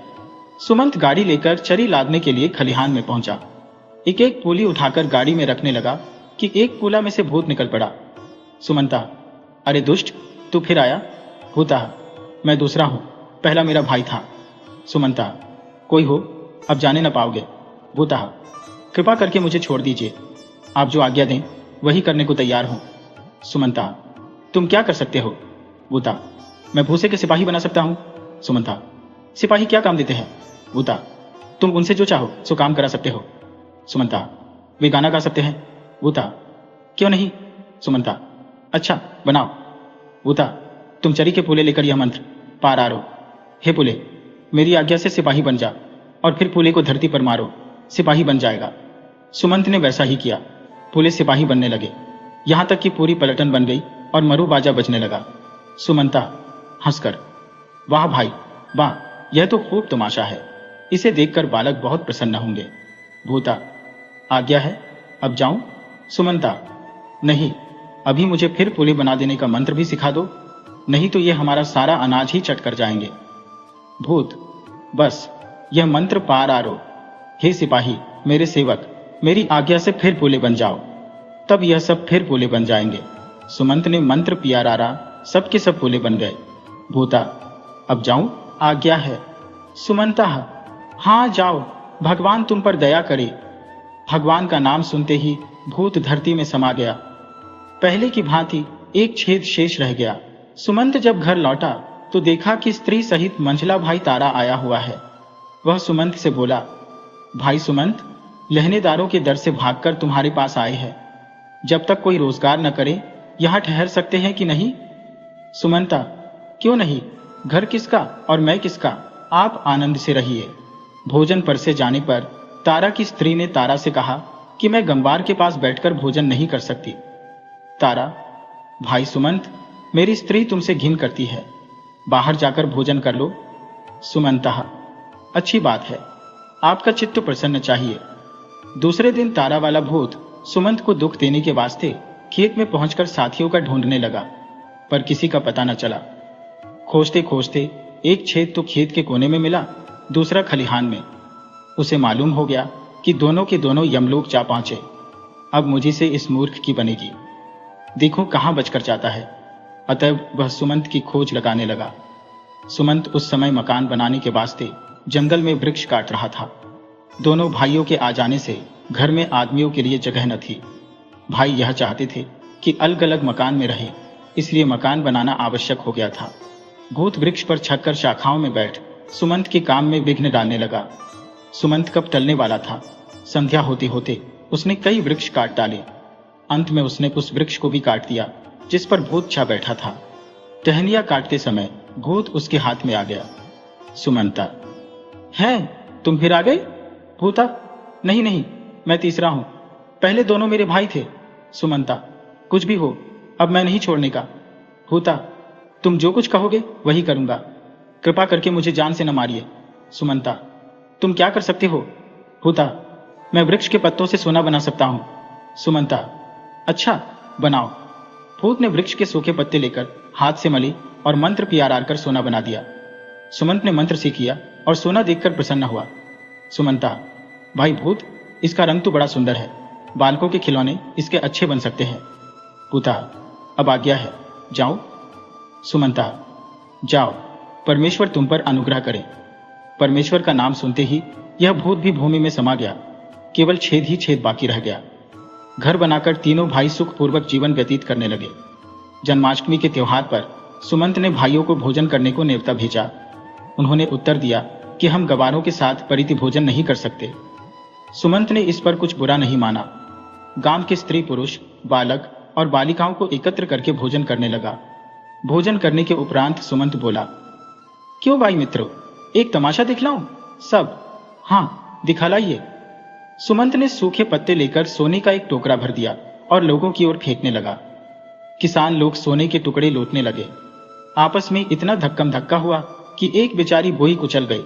सुमंत गाड़ी लेकर चरी लादने के लिए खलिहान में पहुंचा। एक एक पूली उठाकर गाड़ी में रखने लगा कि एक पूला में से भूत निकल पड़ा। सुमंता, अरे दुष्ट, तू फिर आया? भूता, मैं दूसरा हूं, पहला मेरा भाई था। सुमंता, कोई हो, अब जाने न पाओगे। भूता, कृपा करके मुझे छोड़ दीजिए, आप जो आज्ञा दें वही करने को तैयार हूं। सुमंता, तुम क्या कर सकते हो? भूता, मैं भूसे के सिपाही बना सकता हूं। सुमंता, सिपाही क्या काम देते हैं? भूता, तुम उनसे जो चाहो सो काम करा सकते हो। सुमंता, वे गाना गा सकते हैं। भूता, क्यों नहीं। सुमंता, अच्छा बनाओ। भूता, तुम चरी के पूले लेकर यह मंत्र पार आरो। हे पूले, मेरी आज्ञा से सिपाही बन जा और फिर पूले को धरती पर मारो। सिपाही बन जाएगा। सुमंत ने वैसा ही किया। पुलिस सिपाही बनने लगे, यहां तक कि पूरी पलटन बन गई और मरु बाजा बजने लगा। सुमंता हंसकर, वाह भाई वाह, यह तो खूब तमाशा है, इसे देखकर बालक बहुत प्रसन्न होंगे। भूता, आज्ञा है, अब जाऊं? सुमंता, नहीं, अभी मुझे फिर पुली बना देने का मंत्र भी सिखा दो, नहीं तो ये हमारा सारा अनाज ही चट कर जाएंगे। भूत, बस यह मंत्र पार आरो। हे सिपाही, मेरे सेवक, मेरी आज्ञा से फिर पुले बन जाओ, तब यह सब फिर पुले बन जाएंगे। सुमंत ने मंत्र पिया रारा, सबके सब पुले बन गए। भूता, अब जाऊं? आज्ञा है। सुमंता, हाँ जाओ, भगवान तुम पर दया करे। भगवान का नाम सुनते ही भूत धरती में समा गया। पहले की भांति एक छेद शेष रह गया। सुमंत जब घर लौटा तो देखा कि स्त्री सहित मंझला भाई तारा आया हुआ है। वह सुमंत से बोला, भाई सुमंत, लहनेदारों के डर से भागकर तुम्हारे पास आए हैं। जब तक कोई रोजगार न करे यहां ठहर सकते हैं कि नहीं? सुमंता, क्यों नहीं, घर किसका और मैं किसका, आप आनंद से रहिए। भोजन परसे जाने पर तारा की स्त्री ने तारा से कहा कि मैं गंवार के पास बैठकर भोजन नहीं कर सकती। तारा, भाई सुमंत, मेरी स्त्री तुमसे घिन करती है, बाहर जाकर भोजन कर लो। सुमंता, अच्छी बात है, आपका चित्त प्रसन्न चाहिए। दूसरे दिन तारा वाला भूत सुमंत को दुख देने के वास्ते खेत में पहुंचकर साथियों का ढूंढने लगा, पर किसी का पता न चला। खोजते खोजते एक छेद तो खेत के कोने में मिला, दूसरा खलिहान में। उसे मालूम हो गया कि दोनों के दोनों यमलोक जा पहुंचे। अब मुझे से इस मूर्ख की बनेगी, देखो कहां बचकर जाता है। अतः वह सुमंत की खोज लगाने लगा। सुमंत उस समय मकान बनाने के वास्ते जंगल में वृक्ष काट रहा था। दोनों भाइयों के आ जाने से घर में आदमियों के लिए जगह न थी। भाई यह चाहते थे कि अलग अलग मकान में रहे, इसलिए मकान बनाना आवश्यक हो गया था। भूत वृक्ष पर छतकर शाखाओं में बैठ सुमंत के काम में विघ्न डालने लगा। सुमंत कब टलने वाला था, संध्या होते होते उसने कई वृक्ष काट डाले। अंत में उसने उस वृक्ष को भी काट दिया जिस पर भूत छा बैठा था। टहनियां काटते समय भूत उसके हाथ में आ गया। सुमंता, है तुम फिर आ गए? भूता, नहीं नहीं, मैं तीसरा हूं, पहले दोनों मेरे भाई थे। सुमंता, कुछ भी हो, अब मैं नहीं छोड़ने का। भूता, तुम जो कुछ कहोगे वही करूंगा, कृपा करके मुझे जान से न मारिए। सुमंता, तुम क्या कर सकते हो? भूता, मैं वृक्ष के पत्तों से सोना बना सकता हूं। सुमंता, अच्छा बनाओ। भूत ने वृक्ष के सूखे पत्ते लेकर हाथ से मले और मंत्र पियारार कर सोना बना दिया। सुमंत ने मंत्र से किया और सोना देखकर प्रसन्न हुआ। सुमंता, भाई भूत, इसका रंग तो बड़ा सुंदर है, बालकों के खिलौने इसके अच्छे बन सकते हैं। भूता, अब आज्ञा है, जाओ। सुमंता, जाओ, परमेश्वर तुम पर अनुग्रह करे। परमेश्वर का नाम सुनते ही यह भूत भी भूमि में समा गया। केवल छेद ही छेद बाकी रह गया। घर बनाकर तीनों भाई सुखपूर्वक जीवन व्यतीत करने लगे। जन्माष्टमी के त्योहार पर सुमंत ने भाइयों को भोजन करने को न्योता भेजा। उन्होंने उत्तर दिया कि हम गवारों के साथ परिति भोजन नहीं कर सकते। सुमंत ने इस पर कुछ बुरा नहीं माना। गांव के स्त्री पुरुष, बालक और बालिकाओं को एकत्र करके भोजन करने लगा। भोजन करने के उपरांत सुमंत बोला, क्यों भाई मित्रों, एक तमाशा दिखलाऊं? सब, हाँ दिखालाइए। सुमंत ने सूखे पत्ते लेकर सोने का एक टोकरा भर दिया और लोगों की ओर फेंकने लगा। किसान लोग सोने के टुकड़े लूटने लगे। आपस में इतना धक्कम धक्का हुआ कि एक बेचारी बोही कुचल गई।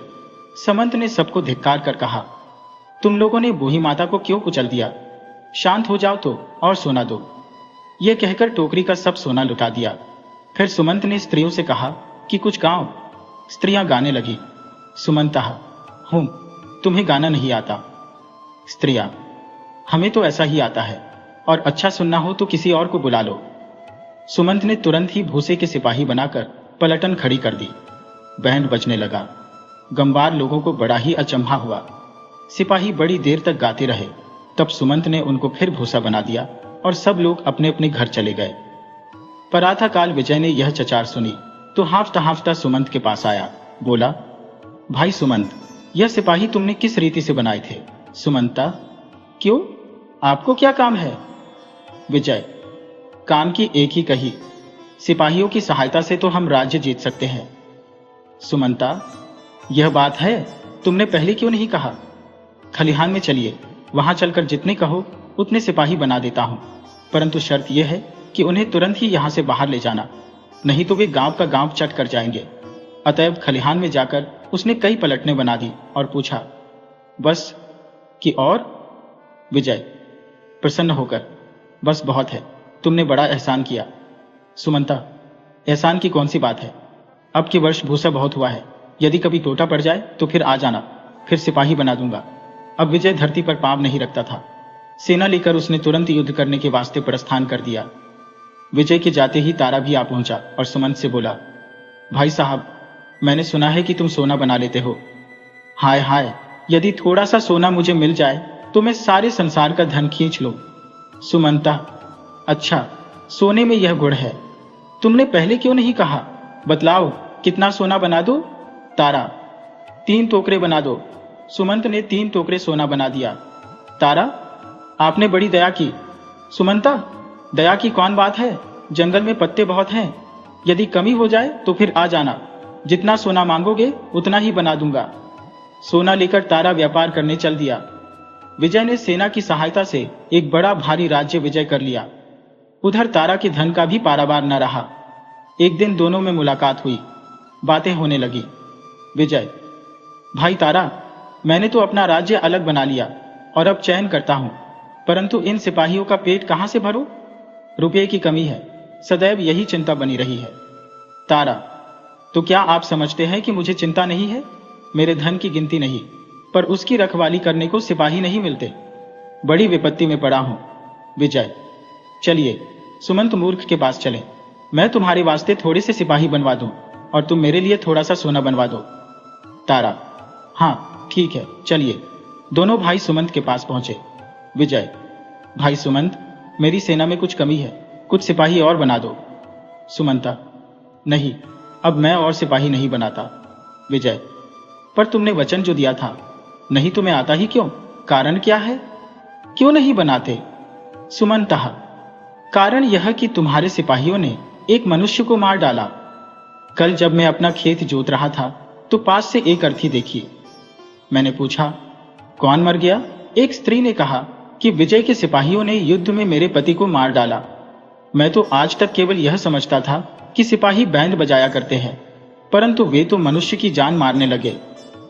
सुमंत ने सबको धिक्कार कर कहा, तुम लोगों ने बोही माता को क्यों कुचल दिया? शांत हो जाओ तो और सोना दो। यह कहकर टोकरी का सब सोना लुटा दिया। फिर सुमंत ने स्त्रियों से कहा कि कुछ गाओ। स्त्रियां गाने लगी। सुमंत, हूं, तुम्हें गाना नहीं आता? स्त्रियां, हमें तो ऐसा ही आता है, और अच्छा सुनना हो तो किसी और को बुला लो। सुमंत ने तुरंत ही भूसे के सिपाही बनाकर पलटन खड़ी कर दी। बैंड बजने लगा। गंवार लोगों को बड़ा ही अचंभा हुआ। सिपाही बड़ी देर तक गाते रहे। तब सुमंत ने उनको फिर भूसा बना दिया और सब लोग अपने अपने घर चले गए। प्रातःकाल विजय ने यह चचार सुनी तो हाफता हाफता सुमंत के पास आया। बोला, भाई सुमंत, यह सिपाही तुमने किस रीति से बनाए थे? सुमंता, क्यों, आपको क्या काम है? विजय, काम की एक ही कही, सिपाहियों की सहायता से तो हम राज्य जीत सकते हैं। सुमंता, यह बात है, तुमने पहले क्यों नहीं कहा? खलिहान में चलिए, वहां चलकर जितने कहो उतने सिपाही बना देता हूं, परंतु शर्त यह है कि उन्हें तुरंत ही यहां से बाहर ले जाना, नहीं तो वे गांव का गांव चट कर जाएंगे। अतएव खलिहान में जाकर उसने कई पलटने बना दी और पूछा, बस कि और? विजय प्रसन्न होकर, बस बहुत है, तुमने बड़ा एहसान किया। सुमंता, एहसान की कौन सी बात है, अब के वर्ष भूसा बहुत हुआ है, यदि कभी टोटा पड़ जाए तो फिर आ जाना, फिर सिपाही बना दूंगा। अब विजय धरती पर पांव नहीं रखता था। सेना लेकर उसने तुरंत युद्ध करने के वास्ते प्रस्थान कर दिया। विजय के जाते ही तारा भी आ पहुंचा और सुमंत से बोला, भाई साहब, मैंने सुना है कि तुम सोना बना लेते हो। हाय हाय, यदि थोड़ा सा सोना मुझे मिल जाए तो मैं सारे संसार का धन खींच लूं। सुमंता, अच्छा, सोने में यह गुण है, तुमने पहले क्यों नहीं कहा? बतलाओ, कितना सोना बना दो? तारा, 3 टोकरे बना दो। सुमंत ने 3 टोकरे सोना बना दिया। तारा, आपने बड़ी दया की। सुमंता, दया की कौन बात है, जंगल में पत्ते बहुत हैं, यदि कमी हो जाए तो फिर आ जाना, जितना सोना मांगोगे उतना ही बना दूंगा। सोना लेकर तारा व्यापार करने चल दिया। विजय ने सेना की सहायता से एक बड़ा भारी राज्य विजय कर लिया। उधर तारा के धन का भी पारावार न रहा। एक दिन दोनों में मुलाकात हुई, बातें होने लगी। विजय, भाई तारा, मैंने तो अपना राज्य अलग बना लिया और अब चयन करता हूं, परंतु इन सिपाहियों का पेट कहां से भरूं? रुपये की कमी है, सदैव यही चिंता बनी रही है। तारा, तो क्या आप समझते हैं कि मुझे चिंता नहीं है? मेरे धन की गिनती नहीं, पर उसकी रखवाली करने को सिपाही नहीं मिलते, बड़ी विपत्ति में पड़ा हूं। विजय, चलिए सुमंत मूर्ख के पास चलें, मैं तुम्हारे वास्ते थोड़े से सिपाही बनवा दूं और तुम मेरे लिए थोड़ा सा सोना बनवा दो। तारा, हाँ ठीक है, चलिए। दोनों भाई सुमंत के पास पहुंचे। विजय, भाई सुमंत, मेरी सेना में कुछ कमी है, कुछ सिपाही और बना दो। सुमंता, नहीं, अब मैं और सिपाही नहीं बनाता। विजय, पर तुमने वचन जो दिया था, नहीं तो मैं आता ही क्यों? कारण क्या है, क्यों नहीं बनाते? सुमंता, कारण यह कि तुम्हारे सिपाहियों ने एक मनुष्य को मार डाला। कल जब मैं अपना खेत जोत रहा था तो पास से एक अर्थी देखी। मैंने पूछा, कौन मर गया? एक स्त्री ने कहा कि विजय के सिपाहियों ने युद्ध में मेरे पति को मार डाला। मैं तो आज तक केवल यह समझता था कि सिपाही बैंड बजाया करते हैं, परंतु वे तो मनुष्य की जान मारने लगे।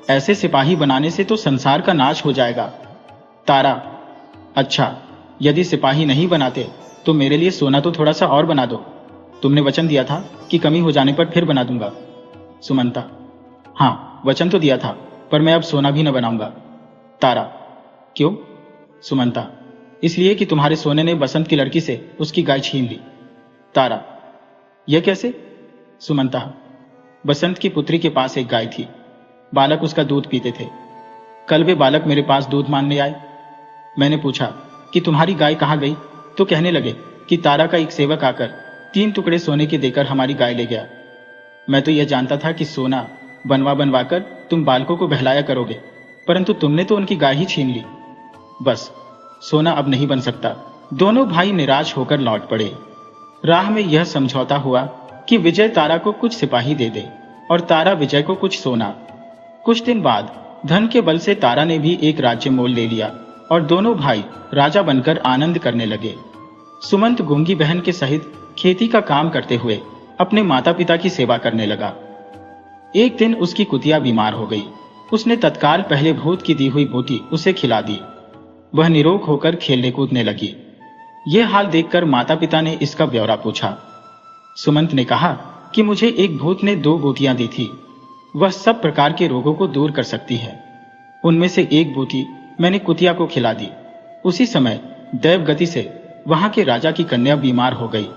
ऐसे सिपाही बनाने से तो संसार का नाश हो जाएगा। तारा, अच्छा, यदि सिपाही नहीं बनाते तो मेरे लिए सोना तो थोड़ा सा और बना दो, तुमने वचन दिया था कि कमी हो जाने पर फिर बना दूंगा। सुमंता, हाँ, वचन तो दिया था, पर मैं अब सोना भी न बनाऊंगा। तारा, क्यों? सुमंता, इसलिए कि तुम्हारे सोने ने बसंत की लड़की से उसकी गाय छीन ली। तारा, यह कैसे? सुमंता, बसंत की पुत्री के पास एक गाय थी, बालक उसका दूध पीते थे। कल वे बालक मेरे पास दूध मांगने आए। मैंने पूछा कि तुम्हारी गाय कहाँ गई, तो कहने लगे कि तारा का एक सेवक आकर 3 टुकड़े सोने के देकर हमारी गाय ले गया। मैं तो यह जानता था कि सोना बनवा बनवाकर तुम बालकों को बहलाया करोगे, परंतु तुमने तो उनकी गाय ही छीन ली। बस, सोना अब नहीं बन सकता। दोनों भाई निराश होकर लौट पड़े। राह में यह समझौता हुआ कि विजय तारा को कुछ सिपाही दे दे और तारा विजय को कुछ सोना। कुछ दिन बाद धन के बल से तारा ने भी एक राज्य मोल ले लिया और दोनों भाई राजा बनकर आनंद करने लगे। सुमंत गूंगी बहन के सहित खेती का काम करते हुए अपने माता पिता की सेवा करने लगा। एक दिन उसकी कुतिया बीमार हो गई। उसने तत्काल पहले भूत की दी हुई बूटी उसे खिला दी। वह निरोग होकर खेलने कूदने लगी। यह हाल देखकर माता पिता ने इसका ब्यौरा पूछा। सुमंत ने कहा कि मुझे एक भूत ने 2 बूटियां दी थी, वह सब प्रकार के रोगों को दूर कर सकती है। उनमें से एक बूटी मैंने कुतिया को खिला दी। उसी समय दैव गति से वहां के राजा की कन्या बीमार हो गई।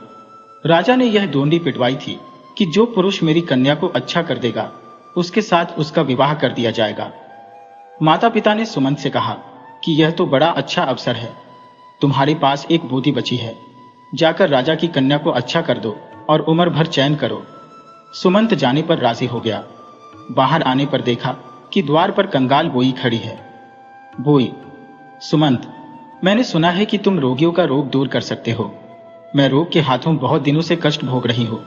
राजा ने यह डोंडी पिटवाई थी कि जो पुरुष मेरी कन्या को अच्छा कर देगा उसके साथ उसका विवाह कर दिया जाएगा। माता पिता ने सुमंत से कहा कि यह तो बड़ा अच्छा अवसर है, तुम्हारे पास एक बूटी बची है, जाकर राजा की कन्या को अच्छा कर दो और उम्र भर चैन करो। सुमंत जाने पर राजी हो गया। बाहर आने पर देखा कि द्वार पर कंगाल बोई खड़ी है। बोई, सुमंत, मैंने सुना है कि तुम रोगियों का रोग दूर कर सकते हो। मैं रोग के हाथों बहुत दिनों से कष्ट भोग रही हूं।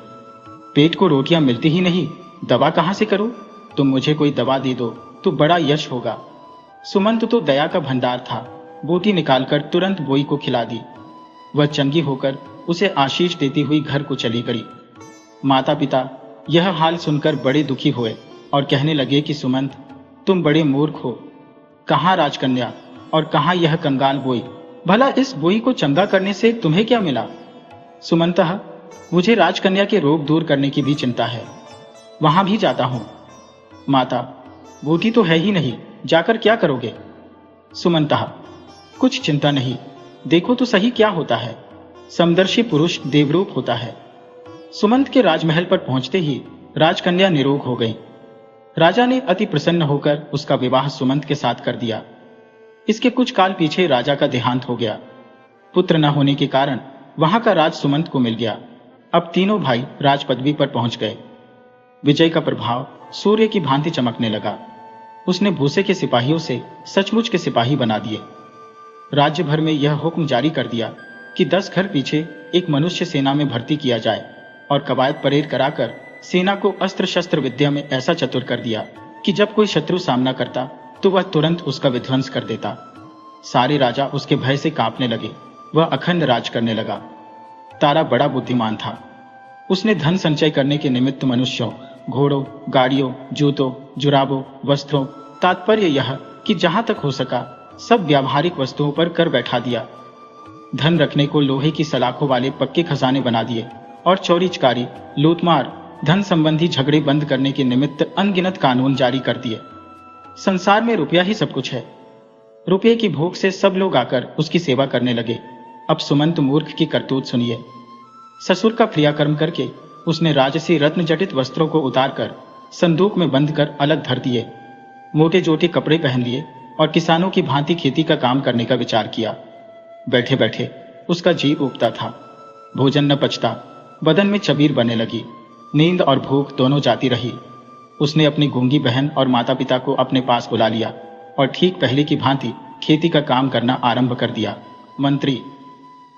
पेट को रोटियां मिलती ही नहीं, दवा कहां से करूं? तुम मुझे कोई दवा दे दो तो बड़ा यश होगा। सुमंत तो दया का भंडार था, बोटी निकालकर तुरंत बोई को खिला दी। वह चंगी होकर उसे आशीष देती हुई घर को चली गई। माता पिता यह हाल सुनकर बड़े दुखी हुए और कहने लगे कि सुमंत, तुम बड़े मूर्ख हो। कहाँ राजकन्या और कहाँ यह कंगाल बोई? भला इस बोई को चंगा करने से तुम्हें क्या मिला? सुमंतः, मुझे राजकन्या के रोग दूर करने की भी चिंता है, वहां भी जाता हूं। माता, बूटी तो है ही नहीं, जाकर क्या करोगे? सुमंतः, कुछ चिंता नहीं, देखो तो सही क्या होता है। समदर्शी पुरुष देवरूप होता है। सुमंत के राजमहल पर पहुंचते ही राजकन्या निरोग हो गई। राजा ने अति प्रसन्न होकर उसका विवाह सुमंत के साथ कर दिया। इसके कुछ काल पीछे राजा का देहांत हो गया। पुत्र न होने के कारण वहां का राज सुमंत को मिल गया। अब तीनों भाई राज पदवी पर पहुंच गए। विजय का प्रभाव सूर्य की भांति चमकने लगा। उसने भूसे के सिपाहियों से सचमुच के सिपाही बना दिए। राज्य भर में यह हुक्म जारी कर दिया कि 10 घर पीछे एक मनुष्य सेना में भर्ती किया जाए और कवायद परेड कराकर सेना को अस्त्र शस्त्र विद्या में ऐसा चतुर कर दिया कि जब कोई शत्रु सामना करता तो वह तुरंत उसका विध्वंस कर देता। सारे राजा उसके भय से कांपने लगे। वह अखंड राज करने लगा। तारा बड़ा बुद्धिमान था। उसने धन संचय करने के निमित्त मनुष्यों, घोड़ों, गाड़ियों, जूतों, जुराबों, वस्त्रों, तात्पर्य यह कि जहां तक हो सका सब व्यावहारिक वस्तुओं पर कर बैठा दिया। धन रखने को लोहे की सलाखों वाले पक्के खजाने बना दिए और चोरी चकारी, लूटमार, धन संबंधी झगड़े बंद करने के निमित्त अनगिनत कानून जारी कर दिए। संसार में रुपया ही सब कुछ है। रुपये की भूख से सब लोग आकर उसकी सेवा करने लगे। अब सुमंत मूर्ख की करतूत सुनिए। ससुर का क्रियाकर्म करके उसने राजसी रत्न जटित वस्त्रों को उतारकर संदूक में बंद कर अलग धर दिए। मोटे जोटे कपड़े पहन लिए और किसानों की भांति खेती का काम करने का विचार किया। बैठे बैठे उसका जीव उगता था। भोजन न पचता, बदन में चबीर बने लगी। नींद और भूख दोनों जाती रही। उसने अपनी गूंगी बहन और माता पिता को अपने पास बुला लिया और ठीक पहले की भांति खेती का काम करना आरंभ कर दिया। मंत्री,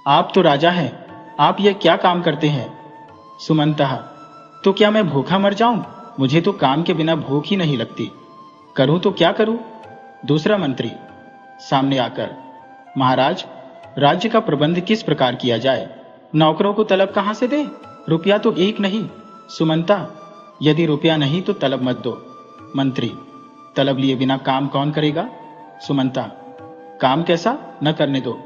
आप तो राजा हैं, आप यह क्या काम करते हैं? सुमंतः, तो क्या मैं भूखा मर जाऊं? मुझे तो काम के बिना भूख ही नहीं लगती। करूं तो क्या करूं? दूसरा मंत्री सामने आकर, महाराज, राज्य का प्रबंध किस प्रकार किया जाए? नौकरों को तलब कहां से दे? रुपया तो एक नहीं। सुमंता, यदि रुपया नहीं तो तलब मत दो। मंत्री, तलब लिए बिना काम कौन करेगा? सुमंता, काम कैसा? न करने दो।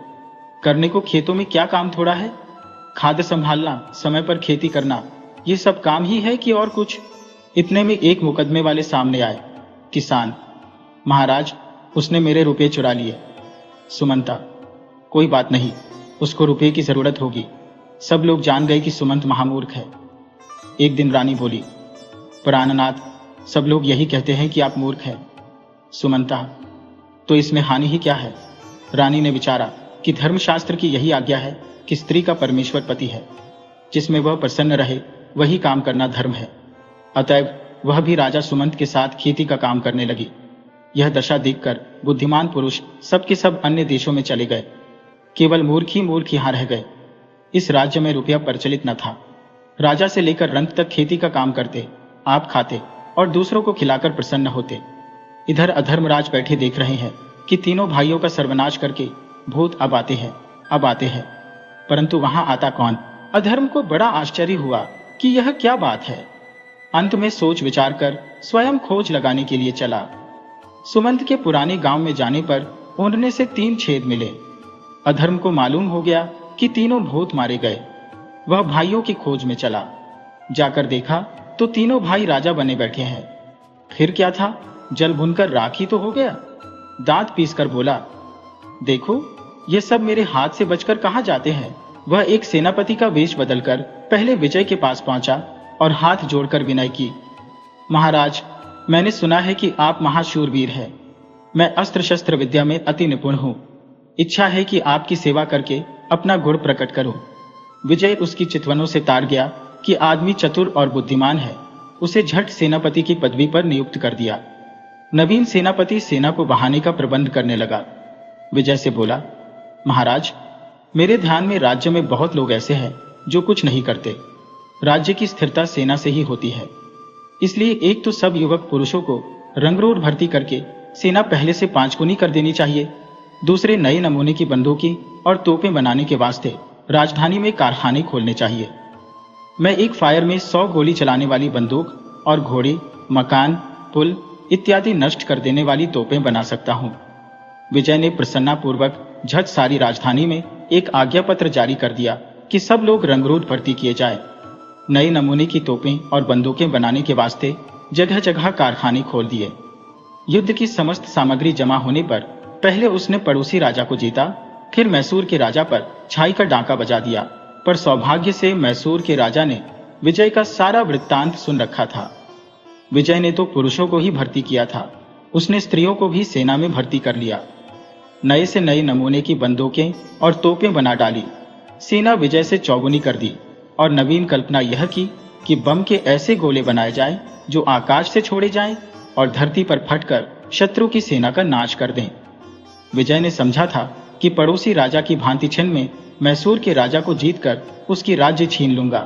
करने को खेतों में क्या काम थोड़ा है? खाद संभालना, समय पर खेती करना, ये सब काम ही है कि और कुछ? इतने में एक मुकदमे वाले सामने आए। किसान, महाराज, उसने मेरे रुपये चुरा लिए। सुमंता, कोई बात नहीं, उसको रुपये की जरूरत होगी। सब लोग जान गए कि सुमंत महामूर्ख है। एक दिन रानी बोली, प्राणनाथ, सब लोग यही कहते हैं कि आप मूर्ख हैं। सुमंता, तो इसमें हानि ही क्या है? रानी ने विचारा कि धर्मशास्त्र की यही आज्ञा है कि स्त्री का परमेश्वर पति है, जिसमें वह प्रसन्न रहे वही काम करना धर्म है। अतएव वह भी राजा सुमंत के साथ खेती का काम करने लगी। यह दशा देखकर बुद्धिमान पुरुष सबके सब अन्य देशों में चले गए। केवल मूर्ख ही यहां रह गए। इस राज्य में रुपया प्रचलित न था। राजा से लेकर रंक तक खेती का काम करते, आप खाते और दूसरों को खिलाकर प्रसन्न होते। इधर अधर्मराज बैठे देख रहे हैं कि तीनों भाइयों का सर्वनाश करके भूत अब आते हैं। परंतु वहां आता कौन? अधर्म को बड़ा आश्चर्य हुआ कि यह क्या बात है। अंत में सोच विचार कर स्वयं खोज लगाने के लिए चला। सुमंत के पुराने गांव में जाने पर ऊंधने से 3 छेद मिले। अधर्म को मालूम हो गया कि तीनों भूत मारे गए। वह भाइयों की खोज में चला। जाकर देखा तो तीनों भाई राजा बने बैठे हैं। फिर क्या था, जल भुनकर राख ही तो हो गया। दांत पीसकर बोला, देखो ये सब मेरे हाथ से बचकर कहां जाते हैं। वह एक सेनापति का वेश बदलकर पहले विजय के पास पहुंचा और हाथ जोड़कर विनय की, महाराज, मैंने सुना है कि आप महाशूरवीर हैं। मैं अस्त्र शस्त्र विद्या में अति निपुण हूं। इच्छा है कि आपकी सेवा करके अपना गुण प्रकट करूं। विजय उसकी चितवनों से तार गया कि आदमी चतुर और बुद्धिमान है। उसे झट सेनापति की पदवी पर नियुक्त कर दिया। नवीन सेनापति सेना को बहाने का प्रबंध करने लगा। विजय से बोला, महाराज, मेरे ध्यान में राज्य में बहुत लोग ऐसे हैं जो कुछ नहीं करते। राज्य की स्थिरता सेना से ही होती है। इसलिए एक तो सब युवक पुरुषों को रंगरूट भर्ती करके सेना पहले से 5 गुनी कर देनी चाहिए। दूसरे, नए नमूने की बंदूकें और तोपें बनाने के वास्ते राजधानी में कारखाने खोलने चाहिए। मैं एक फायर में 100 गोली चलाने वाली बंदूक और घोड़े, मकान, पुल इत्यादि नष्ट कर देने वाली तोपें बना सकता हूँ। विजय ने प्रसन्नतापूर्वक झट सारी राजधानी में एक आज्ञा पत्र जारी कर दिया कि सब लोग रंगरूट भर्ती किए जाए। नए नमूने की तोपें और बंदूकें बनाने के वास्ते जगह जगह कारखाने खोल दिए। युद्ध की समस्त सामग्री जमा होने पर पहले उसने पड़ोसी राजा को जीता, फिर मैसूर के राजा पर छाई का डांका बजा दिया। पर सौभाग्य से मैसूर के राजा ने विजय का सारा वृत्तांत सुन रखा था। विजय ने तो पुरुषों को ही भर्ती किया था, उसने स्त्रियों को भी सेना में भर्ती कर लिया। नए से नए नमूने की बंदूकें और तोपें बना डाली। सेना विजय से चौगुनी कर दी और नवीन कल्पना यह की कि बम के ऐसे गोले बनाए जाएं जो आकाश से छोड़े जाएं और धरती पर फटकर शत्रु की सेना का नाश कर दें। विजय ने समझा था कि पड़ोसी राजा की भांति छिन में मैसूर के राजा को जीतकर उसकी राज्य छीन लूंगा,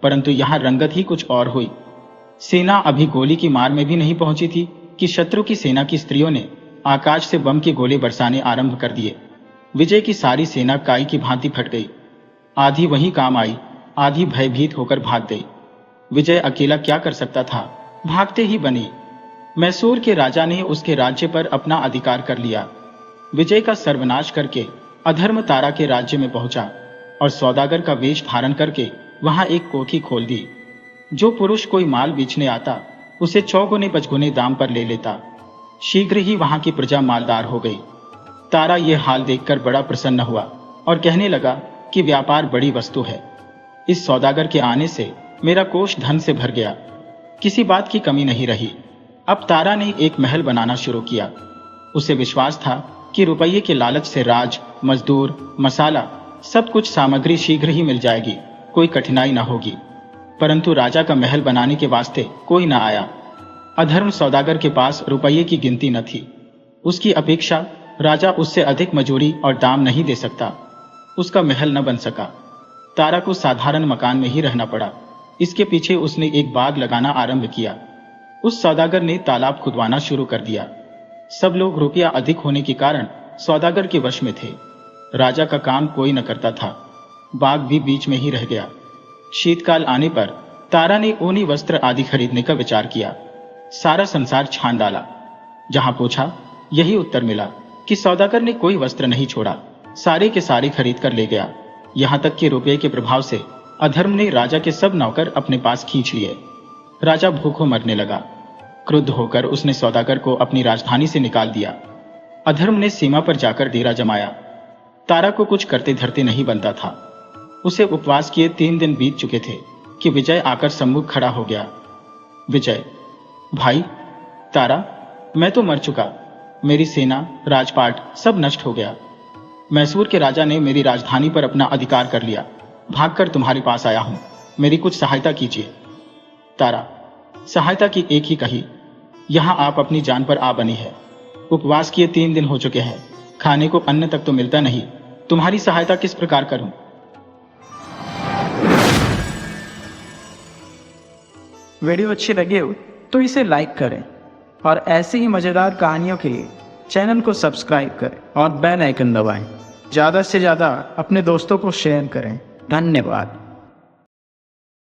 परंतु यहां रंगत ही कुछ और हुई। सेना अभी गोली की मार में भी नहीं पहुंची थी कि शत्रु की सेना की स्त्रियों ने आकाश से बम के गोले बरसाने आरंभ कर दिए। विजय की सारी सेना काई की भांति फट गई। आधी वहीं काम आई, आधी भयभीत होकर भाग गई। विजय अकेला क्या कर सकता था, भागते ही बनी। मैसूर के राजा ने उसके राज्य पर अपना अधिकार कर लिया। विजय का सर्वनाश करके अधर्म तारा के राज्य में पहुंचा और सौदागर का वेश धारण करके वहां एक कोठी खोल दी। जो पुरुष कोई माल बेचने आता उसे चौगुने पचगुने दाम पर ले लेता। शीघ्र ही वहां की प्रजा मालदार हो गई। तारा यह हाल देखकर बड़ा प्रसन्न हुआ और कहने लगा कि व्यापार बड़ी वस्तु है। इस सौदागर के आने से मेरा कोष धन से भर गया, किसी बात की कमी नहीं रही। अब तारा ने एक महल बनाना शुरू किया। उसे विश्वास था कि रुपये के लालच से राज, मजदूर, मसाला सब कुछ सामग्री शीघ्र ही मिल जाएगी, कोई कठिनाई न होगी। परंतु राजा का महल बनाने के वास्ते कोई न आया। अधर्म सौदागर के पास रुपये की गिनती न थी। उसकी अपेक्षा राजा उससे अधिक मजूरी और दाम नहीं दे सकता। उसका महल न बन सका। तारा को साधारण मकान में ही रहना पड़ा। इसके पीछे उसने एक बाग लगाना आरंभ किया। उस सौदागर ने तालाब खुदवाना शुरू कर दिया। सब लोग रुपया अधिक होने के कारण सौदागर के वश में थे। राजा का काम कोई न करता था। बाग भी बीच में ही रह गया। शीतकाल आने पर तारा ने ऊनी वस्त्र आदि खरीदने का विचार किया। सारा संसार छान डाला। जहां पूछा यही उत्तर मिला कि सौदागर ने कोई वस्त्र नहीं छोड़ा, सारे के सारे खरीद कर ले गया। यहां तक कि रुपये के प्रभाव से अधर्म ने राजा के सब नौकर अपने पास खींच लिए। राजा भूखों मरने लगा। क्रुद्ध होकर उसने सौदागर को अपनी राजधानी से निकाल दिया। अधर्म ने सीमा पर जाकर डेरा जमाया। तारा को कुछ करते धरते नहीं बनता था। उसे उपवास किए 3 दिन बीत चुके थे कि विजय आकर सम्मुख खड़ा हो गया। विजय, भाई तारा, मैं तो मर चुका। मेरी सेना, राजपाट सब नष्ट हो गया। मैसूर के राजा ने मेरी राजधानी पर अपना अधिकार कर लिया। भागकर तुम्हारे पास आया हूं, मेरी कुछ सहायता कीजिए। तारा, सहायता की एक ही कही, यहां आप अपनी जान पर आ बनी है। उपवास किए 3 दिन हो चुके हैं, खाने को अन्न तक तो मिलता नहीं। तुम्हारी सहायता किस प्रकार करूं? वीडियो अच्छी लगे हो तो इसे लाइक करें और ऐसे ही मज़ेदार कहानियों के लिए चैनल को सब्सक्राइब करें और बेल आइकन दबाएं। ज़्यादा से ज़्यादा अपने दोस्तों को शेयर करें। धन्यवाद।